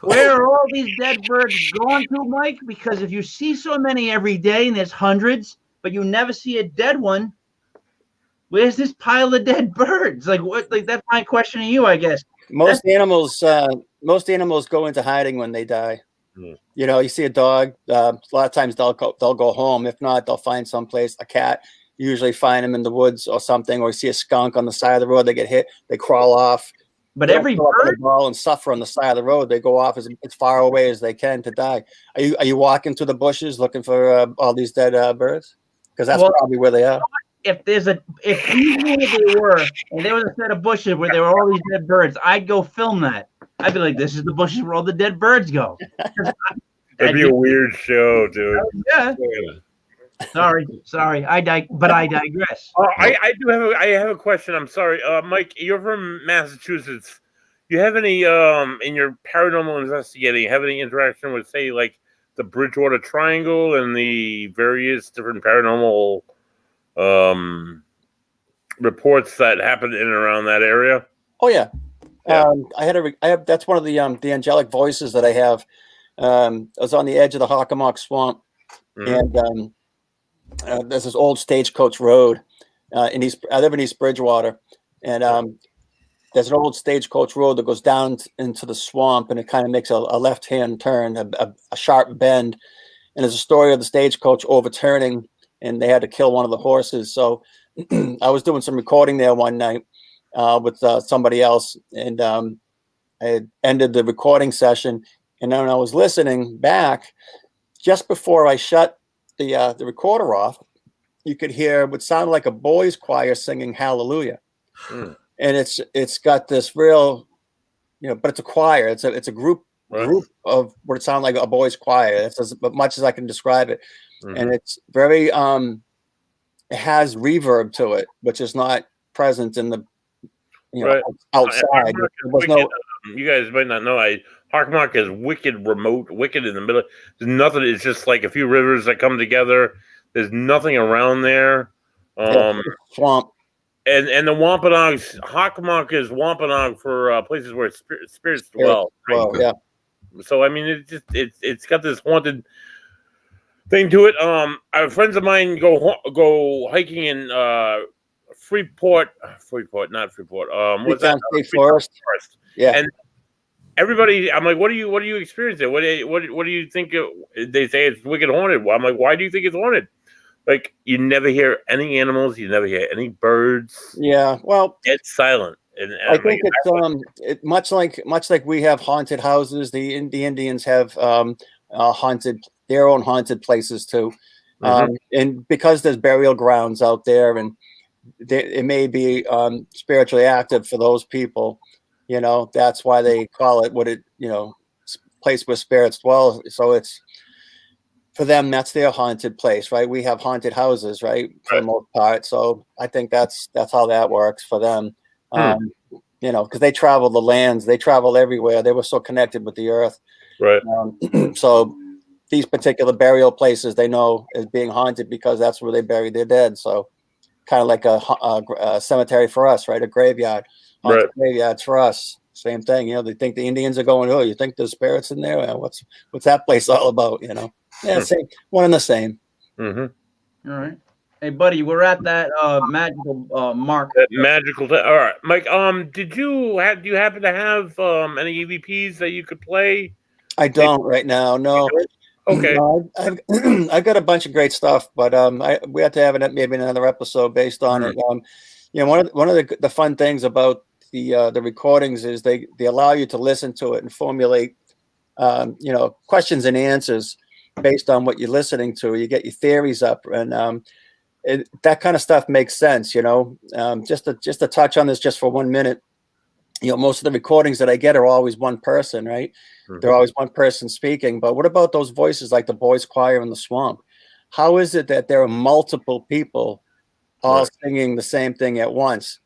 Where are all these dead birds going to, Mike? Because if you see so many every day and there's hundreds, but you never see a dead one, where's this pile of dead birds? Like what? Like that's my question to you, I guess. Most animals go into hiding when they die. You know, you see a dog. A lot of times they'll go home. If not, they'll find someplace. A cat, you usually find them in the woods or something. Or you see a skunk on the side of the road. They get hit. They crawl off. But every bird and suffer on the side of the road. They go off as far away as they can to die. Are you walking through the bushes looking for all these dead birds? Because that's probably where they are. If you knew where they were, and there was a set of bushes where there were all these dead birds, I'd go film that. I'd be like, "This is the bushes where all the dead birds go." That'd be a weird show, dude. Yeah. Sorry. I digress. I have a question. I'm sorry, Mike. You're from Massachusetts. Do you have any in your paranormal investigating? Have any interaction with, say, like the Bridgewater Triangle and the various different paranormal reports that happened in and around that area? Oh yeah. I have. That's one of the angelic voices that I have. I was on the edge of the Hockomock Swamp, and there's this old stagecoach road I live in East Bridgewater, and there's an old stagecoach road that goes down into the swamp, and it kind of makes a left-hand turn, a sharp bend. And there's a story of the stagecoach overturning, and they had to kill one of the horses. So I was doing some recording there one night with somebody else, and I had ended the recording session, and then when I was listening back, just before I shut the recorder off, you could hear what sounded like a boys' choir singing Hallelujah. And it's got this real, but it's a choir. It's a group of what it sounded like a boys' choir. It's as much as I can describe it. And it's very it has reverb to it, which is not present in the outside. You guys might not know. Hockomock is wicked remote, wicked in the middle. There's nothing. It's just like a few rivers that come together. There's nothing around there. Swamp. And the Wampanoags, Hockomock is Wampanoag for places where spirits dwell. Well, yeah. So I mean, it's got this haunted thing to it. Friends of mine go hiking in Freeport, not Freeport. What's that? State Forest. Yeah. And everybody, I'm like, what do you experience there? What do you think? They say it's wicked haunted. I'm like, why do you think it's haunted? Like, you never hear any animals, you never hear any birds. Yeah, well, it's silent. And I think it's much like we have haunted houses. The Indians have their own haunted places too, and because there's burial grounds out there, and it may be spiritually active for those people. That's why they call it place where spirits dwell. So it's, for them, that's their haunted place, right? We have haunted houses, right, for the most part. So I think that's how that works for them. Because they travel the lands, they travel everywhere. They were so connected with the earth, right? So these particular burial places they know as being haunted because that's where they bury their dead. So kind of like a cemetery for us, right? A graveyard. Graveyards for us. Same thing. They think the Indians are going, oh, you think there's spirits in there? What's that place all about? Yeah, same, one and the same. All right. Hey, buddy, we're at that magical mark. All right, Mike. Do you happen to have any EVPs that you could play? I don't right now. No. Okay. No, I've got a bunch of great stuff, but we have to have maybe another episode based on it. One of the fun things about the recordings is they allow you to listen to it and formulate questions and answers based on what you're listening to. You get your theories up, and that kind of stuff makes sense. Just to touch on this just for 1 minute. Most of the recordings that I get are always one person, right? They're always one person speaking. But what about those voices like the boys' choir in the swamp? How is it that there are multiple people all Right. singing the same thing at once.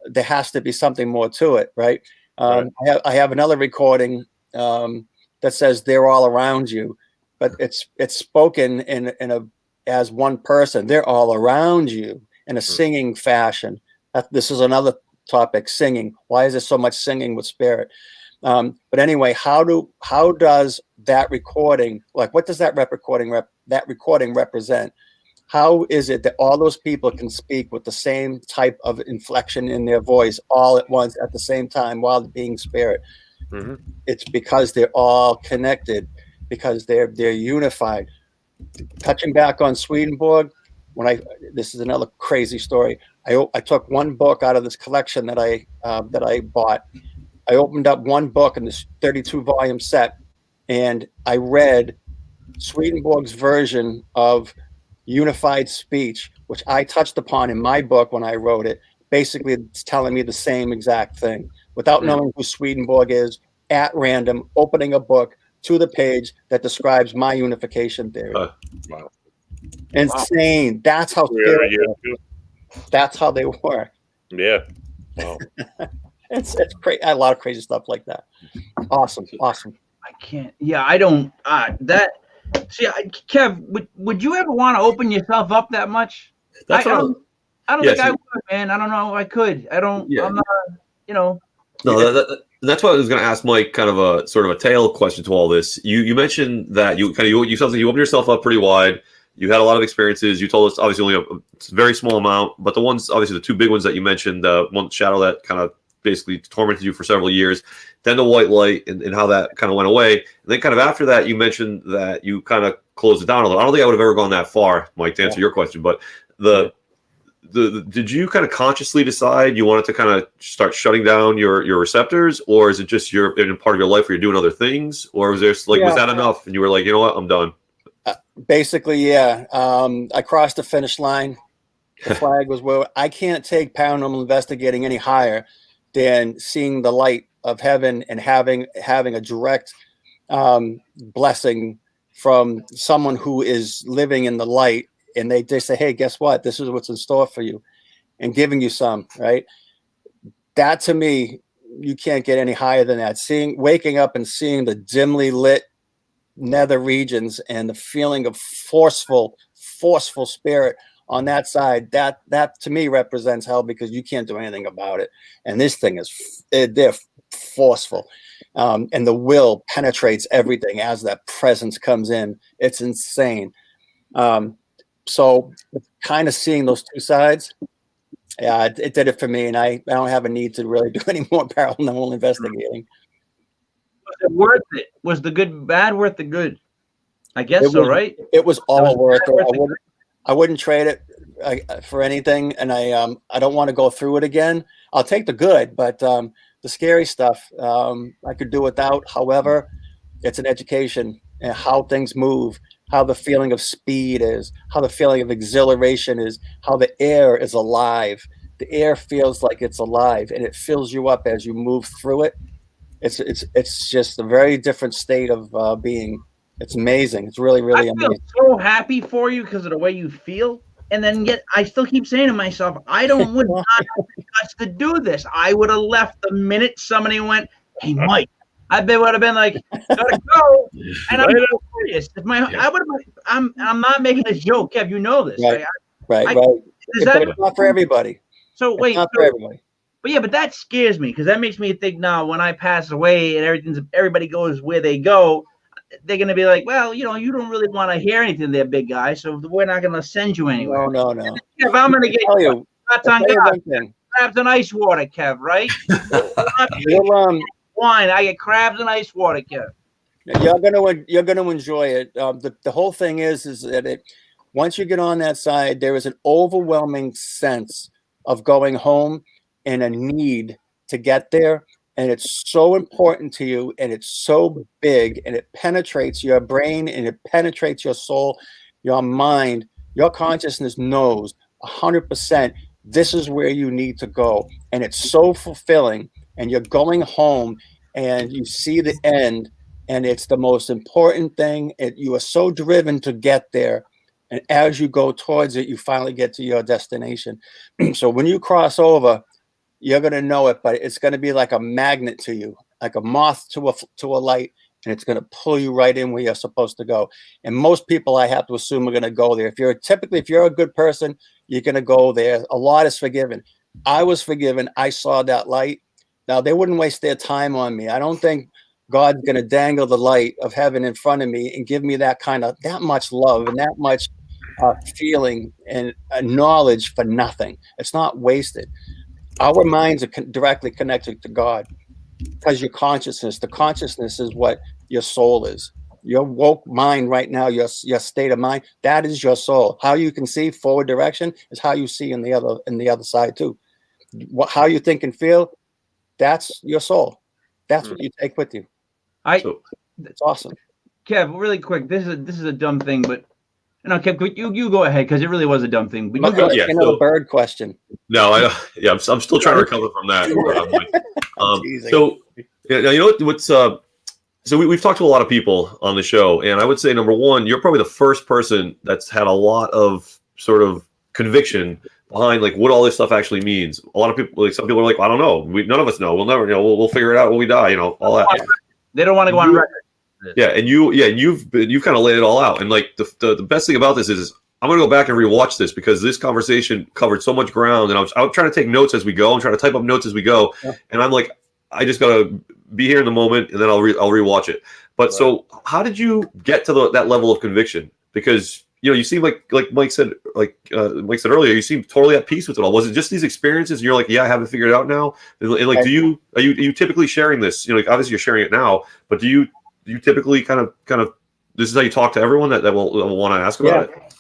There has to be something more to it, right? Right. I have another recording that says they're all around you, but it's spoken in a as one person. They're all around you in a singing fashion. This is another topic, singing. Why is there so much singing with spirit? But anyway, how does that recording, like, what does that recording represent? How is it that all those people can speak with the same type of inflection in their voice all at once at the same time while being spirit? Mm-hmm. It's because they're all connected, because they're unified. Touching back on Swedenborg, this is another crazy story. I took one book out of this collection that I bought. I opened up one book in this 32-volume set, and I read Swedenborg's version of unified speech, which I touched upon in my book when I wrote it. Basically, it's telling me the same exact thing without knowing who Swedenborg is, at random, opening a book to the page that describes my unification theory. Wow. Insane. That's how that's how they work. Yeah. Wow. It's crazy. A lot of crazy stuff like that. Awesome. I can't. Yeah, I don't. See, Kev, would you ever want to open yourself up that much? That's I don't yeah, think I would, man. I don't know if I could. I don't. Yeah. I'm not. You know. No, that's what I was going to ask Mike. Kind of a sort of a tail question to all this. You mentioned that you sounds like you opened yourself up pretty wide. You had a lot of experiences. You told us obviously only a very small amount, but the ones, obviously the two big ones that you mentioned, one shadow that kind of basically tormented you for several years, then the white light and how that kind of went away. And then kind of after that, you mentioned that you kind of closed it down a little. I don't think I would have ever gone that far, Mike, to answer your question, but did you kind of consciously decide you wanted to kind of start shutting down your receptors, or is it just in part of your life where you're doing other things, or was there was that enough and you were like, you know what, I'm done? Basically, yeah. I crossed the finish line. The flag was where I can't take paranormal investigating any higher than seeing the light of heaven and having a direct blessing from someone who is living in the light, and they say, hey, guess what? This is what's in store for you, and giving you some, right? That, to me, you can't get any higher than that. Waking up and seeing the dimly lit nether regions and the feeling of forceful spirit on that side, that to me represents hell, because you can't do anything about it. And this thing they're forceful. And the will penetrates everything as that presence comes in. It's insane. So kind of seeing those two sides, yeah, it did it for me. And I don't have a need to really do any more paranormal investigating. Was it worth it? Was the good bad worth the good? I guess so, right? It was all worth it. I wouldn't trade it for anything, and I don't want to go through it again. I'll take the good, but the scary stuff I could do without. However, it's an education and how things move, how the feeling of speed is, how the feeling of exhilaration is, how the air is alive. The air feels like it's alive, and it fills you up as you move through it. It's just a very different state of being. It's amazing. It's really, really amazing. I feel so happy for you because of the way you feel. And then yet I still keep saying to myself, would not have the guts to do this. I would have left the minute somebody went, hey, Mike. I would have been like, gotta go. And I'm serious. I'm not making a joke, Kev. You know this. Right. It's not for everybody. So wait. Not for everybody. But yeah, but that scares me, because that makes me think now when I pass away and everybody goes where they go, they're going to be like, well, you don't really want to hear anything there, big guy, so we're not going to send you anywhere. No. If I'm going to get you, crabs and ice water, Kev, right? Wine, I get crabs and ice water, Kev. You're gonna enjoy it. The whole thing is that once you get on that side, there is an overwhelming sense of going home and a need to get there. And it's so important to you, and it's so big, and it penetrates your brain, and it penetrates your soul, your mind. Your consciousness knows 100% this is where you need to go. And it's so fulfilling. And you're going home, and you see the end, and it's the most important thing. You are so driven to get there. And as you go towards it, you finally get to your destination. So when you cross over, you're going to know it, but it's going to be like a magnet to you, like a moth to a light, and it's going to pull you right in where you're supposed to go. And most people, I have to assume, are going to go there. If you're a good person, you're going to go there. A lot is forgiven. I was forgiven. I saw that light. Now, they wouldn't waste their time on me. I don't think God's going to dangle the light of heaven in front of me and give me that much love and that much feeling and knowledge for nothing. It's not wasted. Our minds are directly connected to God because the consciousness is what your soul is. Your woke mind right now, your state of mind, that is your soul. How you can see forward direction is how you see in the other side too. How you think and feel, that's your soul. That's what you take with you. It's awesome. Kev, really quick. This is a dumb thing, but no, Kev, you go ahead because it really was a dumb thing. But another bird question. No, I'm still trying to recover from that. So we've talked to a lot of people on the show, and I would say number one, you're probably the first person that's had a lot of sort of conviction behind like what all this stuff actually means. A lot of people, like some people are like, I don't know. None of us know. We'll never know. We'll figure it out when we die. All that. They don't want to go on record. Yeah, and you've kind of laid it all out. And like the best thing about this is I'm gonna go back and rewatch this because this conversation covered so much ground, and I was trying to take notes as we go and trying to type up notes as we go. Yeah. And I'm like, I just gotta be here in the moment, and then I'll rewatch it. But right. So how did you get to that level of conviction? Because you seem like Mike said earlier, you seem totally at peace with it all. Was it just these experiences? And you're like, yeah, I have it figured out now. And like, are you typically sharing this? Like, obviously you're sharing it now, but do you typically kind of this is how you talk to everyone that will want to ask about it?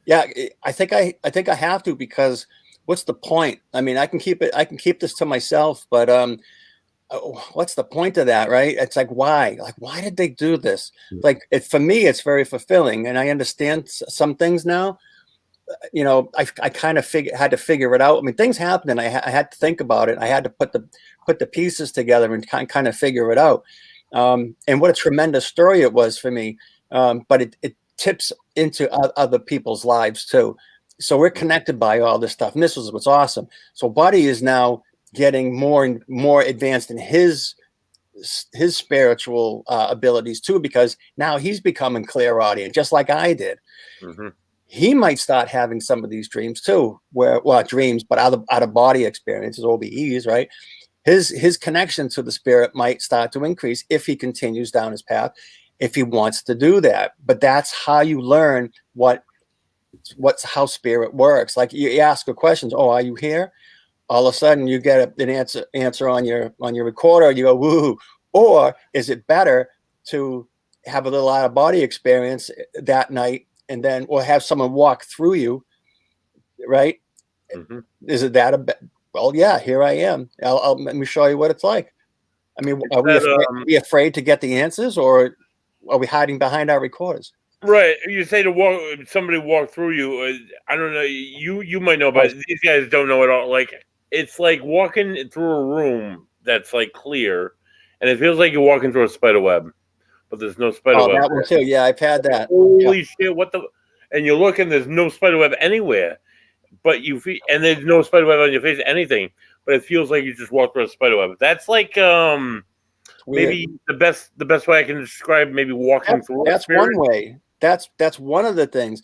Yeah, I think I have to, because what's the point? I mean, I can keep this to myself, but what's the point of that, right? It's like, why did they do this? Like, for me, it's very fulfilling, and I understand some things now. I kind of had to figure it out. I mean, things happened, and I had to think about it. I had to put the pieces together and kind of figure it out. And what a tremendous story it was for me. But it tips into other people's lives too. So we're connected by all this stuff, and this was what's awesome. So Buddy is now getting more and more advanced in his spiritual abilities too, because now he's becoming clairaudient, just like I did. Mm-hmm. He might start having some of these dreams too, dreams, but out of body experiences, OBEs, right? His connection to the spirit might start to increase if he continues down his path, if he wants to do that. But that's how you learn how spirit works. Like, you ask a question, oh, are you here? All of a sudden you get an answer on your recorder, you go, woo. Or is it better to have a little out of body experience that night, and then or have someone walk through you, right? Mm-hmm. Is it that well, yeah, here I am. Let me show you what it's like. I mean, are we afraid to get the answers, or are we hiding behind our recorders? Right. You say somebody walk through you. I don't know. You might know, but these guys don't know at all. Like, it's like walking through a room that's like clear, and it feels like you're walking through a spider web, but there's no spider web. That one too. Yeah, I've had that. Holy shit! What the? And you look, and there's no spider web anywhere. But and there's no spider web on your face, anything. But it feels like you just walk through a spider web. That's like maybe the best way I can describe maybe walking through. That's one way. That's one of the things.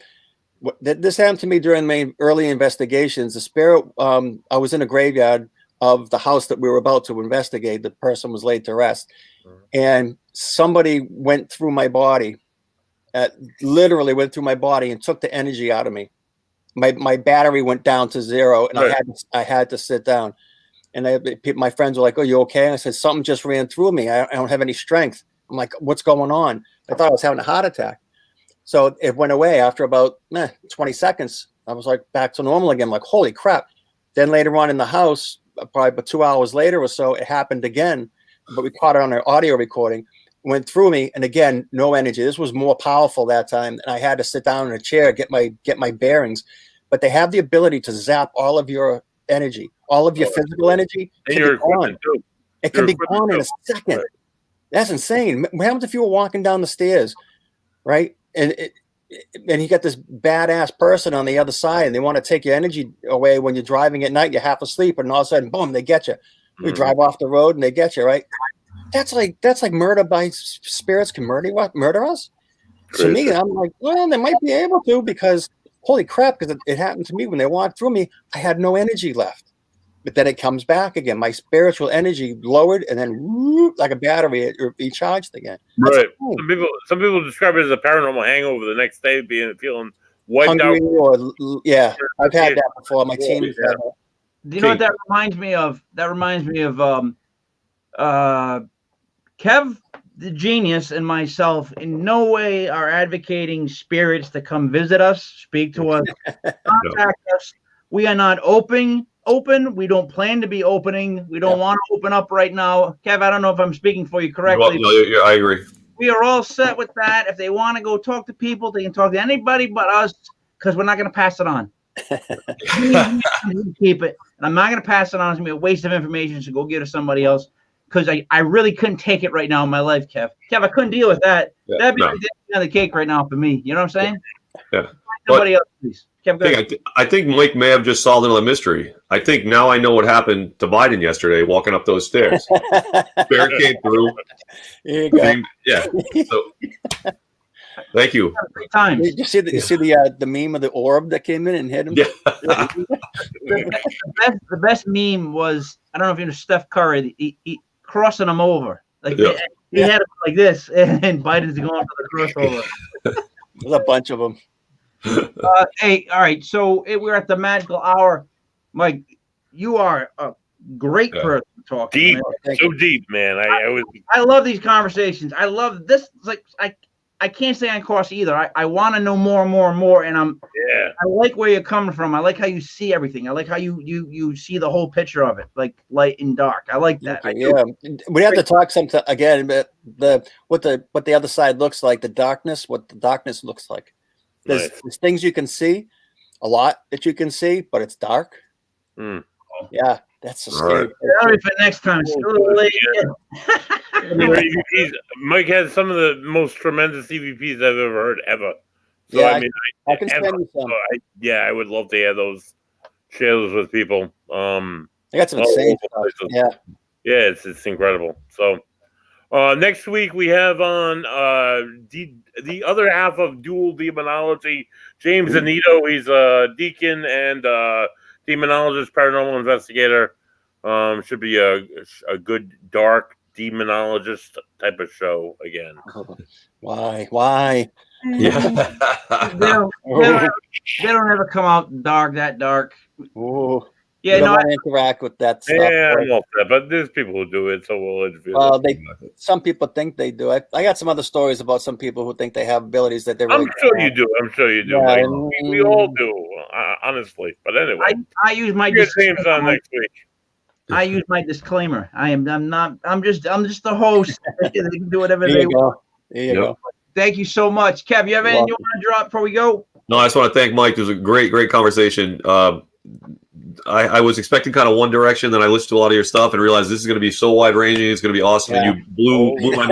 This happened to me during my early investigations. The spirit, I was in a graveyard of the house that we were about to investigate. The person was laid to rest, and somebody went through my body, literally went through my body and took the energy out of me. My battery went down to zero, and right. I had to sit down. And my friends were like, "Oh, you okay?" And I said, "Something just ran through me. I don't have any strength." I'm like, "What's going on?" I thought I was having a heart attack. So it went away after about 20 seconds. I was like back to normal again. I'm like, holy crap. Then later on in the house, probably about 2 hours later or so, it happened again. But we caught it on our audio recording. Went through me, and again, no energy. This was more powerful that time, and I had to sit down in a chair, get my bearings. But they have the ability to zap all of your energy, all of your physical energy. Can be gone. It can be gone in a second. Right. That's insane. What happens if you were walking down the stairs, right? And and you got this badass person on the other side, and they want to take your energy away when you're driving at night. You're half asleep, and all of a sudden, boom, they get you. We drive off the road, and they get you, right? That's like murder by spirits can murder us. To me, I'm like, well, they might be able to, because holy crap, because it happened to me when they walked through me. I had no energy left. But then it comes back again. My spiritual energy lowered, and then whoop, like a battery, it recharged again. That's right. Some people describe it as a paranormal hangover the next day, feeling wiped hungry out. Or yeah, I've had that before. My team has had that. Do you know what that reminds me of? That reminds me of Kev, the genius, and myself. In no way are advocating spirits to come visit us, speak to us, contact us. We are not open. We don't plan to be opening. We don't want to open up right now. Kev, I don't know if I'm speaking for you correctly. No, I agree. We are all set with that. If they want to go talk to people, they can talk to anybody but us, because we're not going to pass it on. Keep it. And I'm not going to pass it on. It's going to be a waste of information, so go give it to somebody else, because I really couldn't take it right now in my life, Kev. I couldn't deal with that. That'd be the cake right now for me. You know what I'm saying? Yeah. Somebody else, please. I think Mike may have just solved another mystery. I think now I know what happened to Biden yesterday walking up those stairs. Bear came through. Here you go. Yeah. So, thank you. Did you see the meme of the orb that came in and hit him? Yeah. The best meme was, I don't know if you know Steph Curry, he crossing him over. Like he had it like this, and Biden's going for the crossover. There's a bunch of them. Hey, all right. So we're at the magical hour. Mike, you are a great person to talk deep, to. so deep, man. I love these conversations. I love this. Like I can't say on course either. I want to know more and more and more. And I like where you're coming from. I like how you see everything. I like how you see the whole picture of it, like light and dark. I like that. We have to talk sometime again. But what the other side looks like, what the darkness looks like. There's things you can see, a lot that you can see, but it's dark. Yeah, that's a scary. Sorry for next time. Mike has some of the most tremendous EVPs I've ever heard, ever. So, yeah, I can send you some. I would love to hear those, share those with people. I got some insane stuff. Yeah, it's incredible. So next week we have on the other half of Dual Demonology, James Anito. He's a deacon and demonologist, paranormal investigator. Should be a good dark demonologist type of show again. Why? Yeah. they don't ever come out that dark. Ooh. Yeah, no, I interact with that stuff. Yeah, but there's people who do it, so we'll interview. Some people think they do. I got some other stories about some people who think they have abilities that they're. Really I'm sure you do. Yeah, we all do, honestly. But anyway, I use my disclaimer on next week. I use my disclaimer. I'm just the host. They can do whatever they want. There you go. Thank you so much, Kev. You have anything you want to drop before we go? No, I just want to thank Mike. It was a great conversation. I was expecting kind of one direction, then I listened to a lot of your stuff and realized this is going to be so wide ranging. It's going to be awesome, and you blew my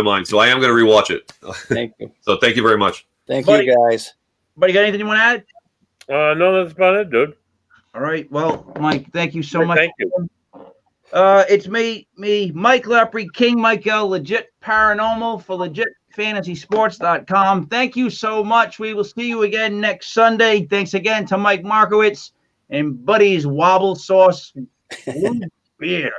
mind. So I am going to rewatch it. Thank you. So thank you very much. Thank you, guys. Buddy, got anything you want to add? No, that's about it, dude. All right. Well, Mike, thank you so much. Thank you. It's me, Mike Lepre, King Michael, Legit Paranormal for legitfantasysports.com. Thank you so much. We will see you again next Sunday. Thanks again to Mike Markowitz and Buddy's Wobble Sauce Beer.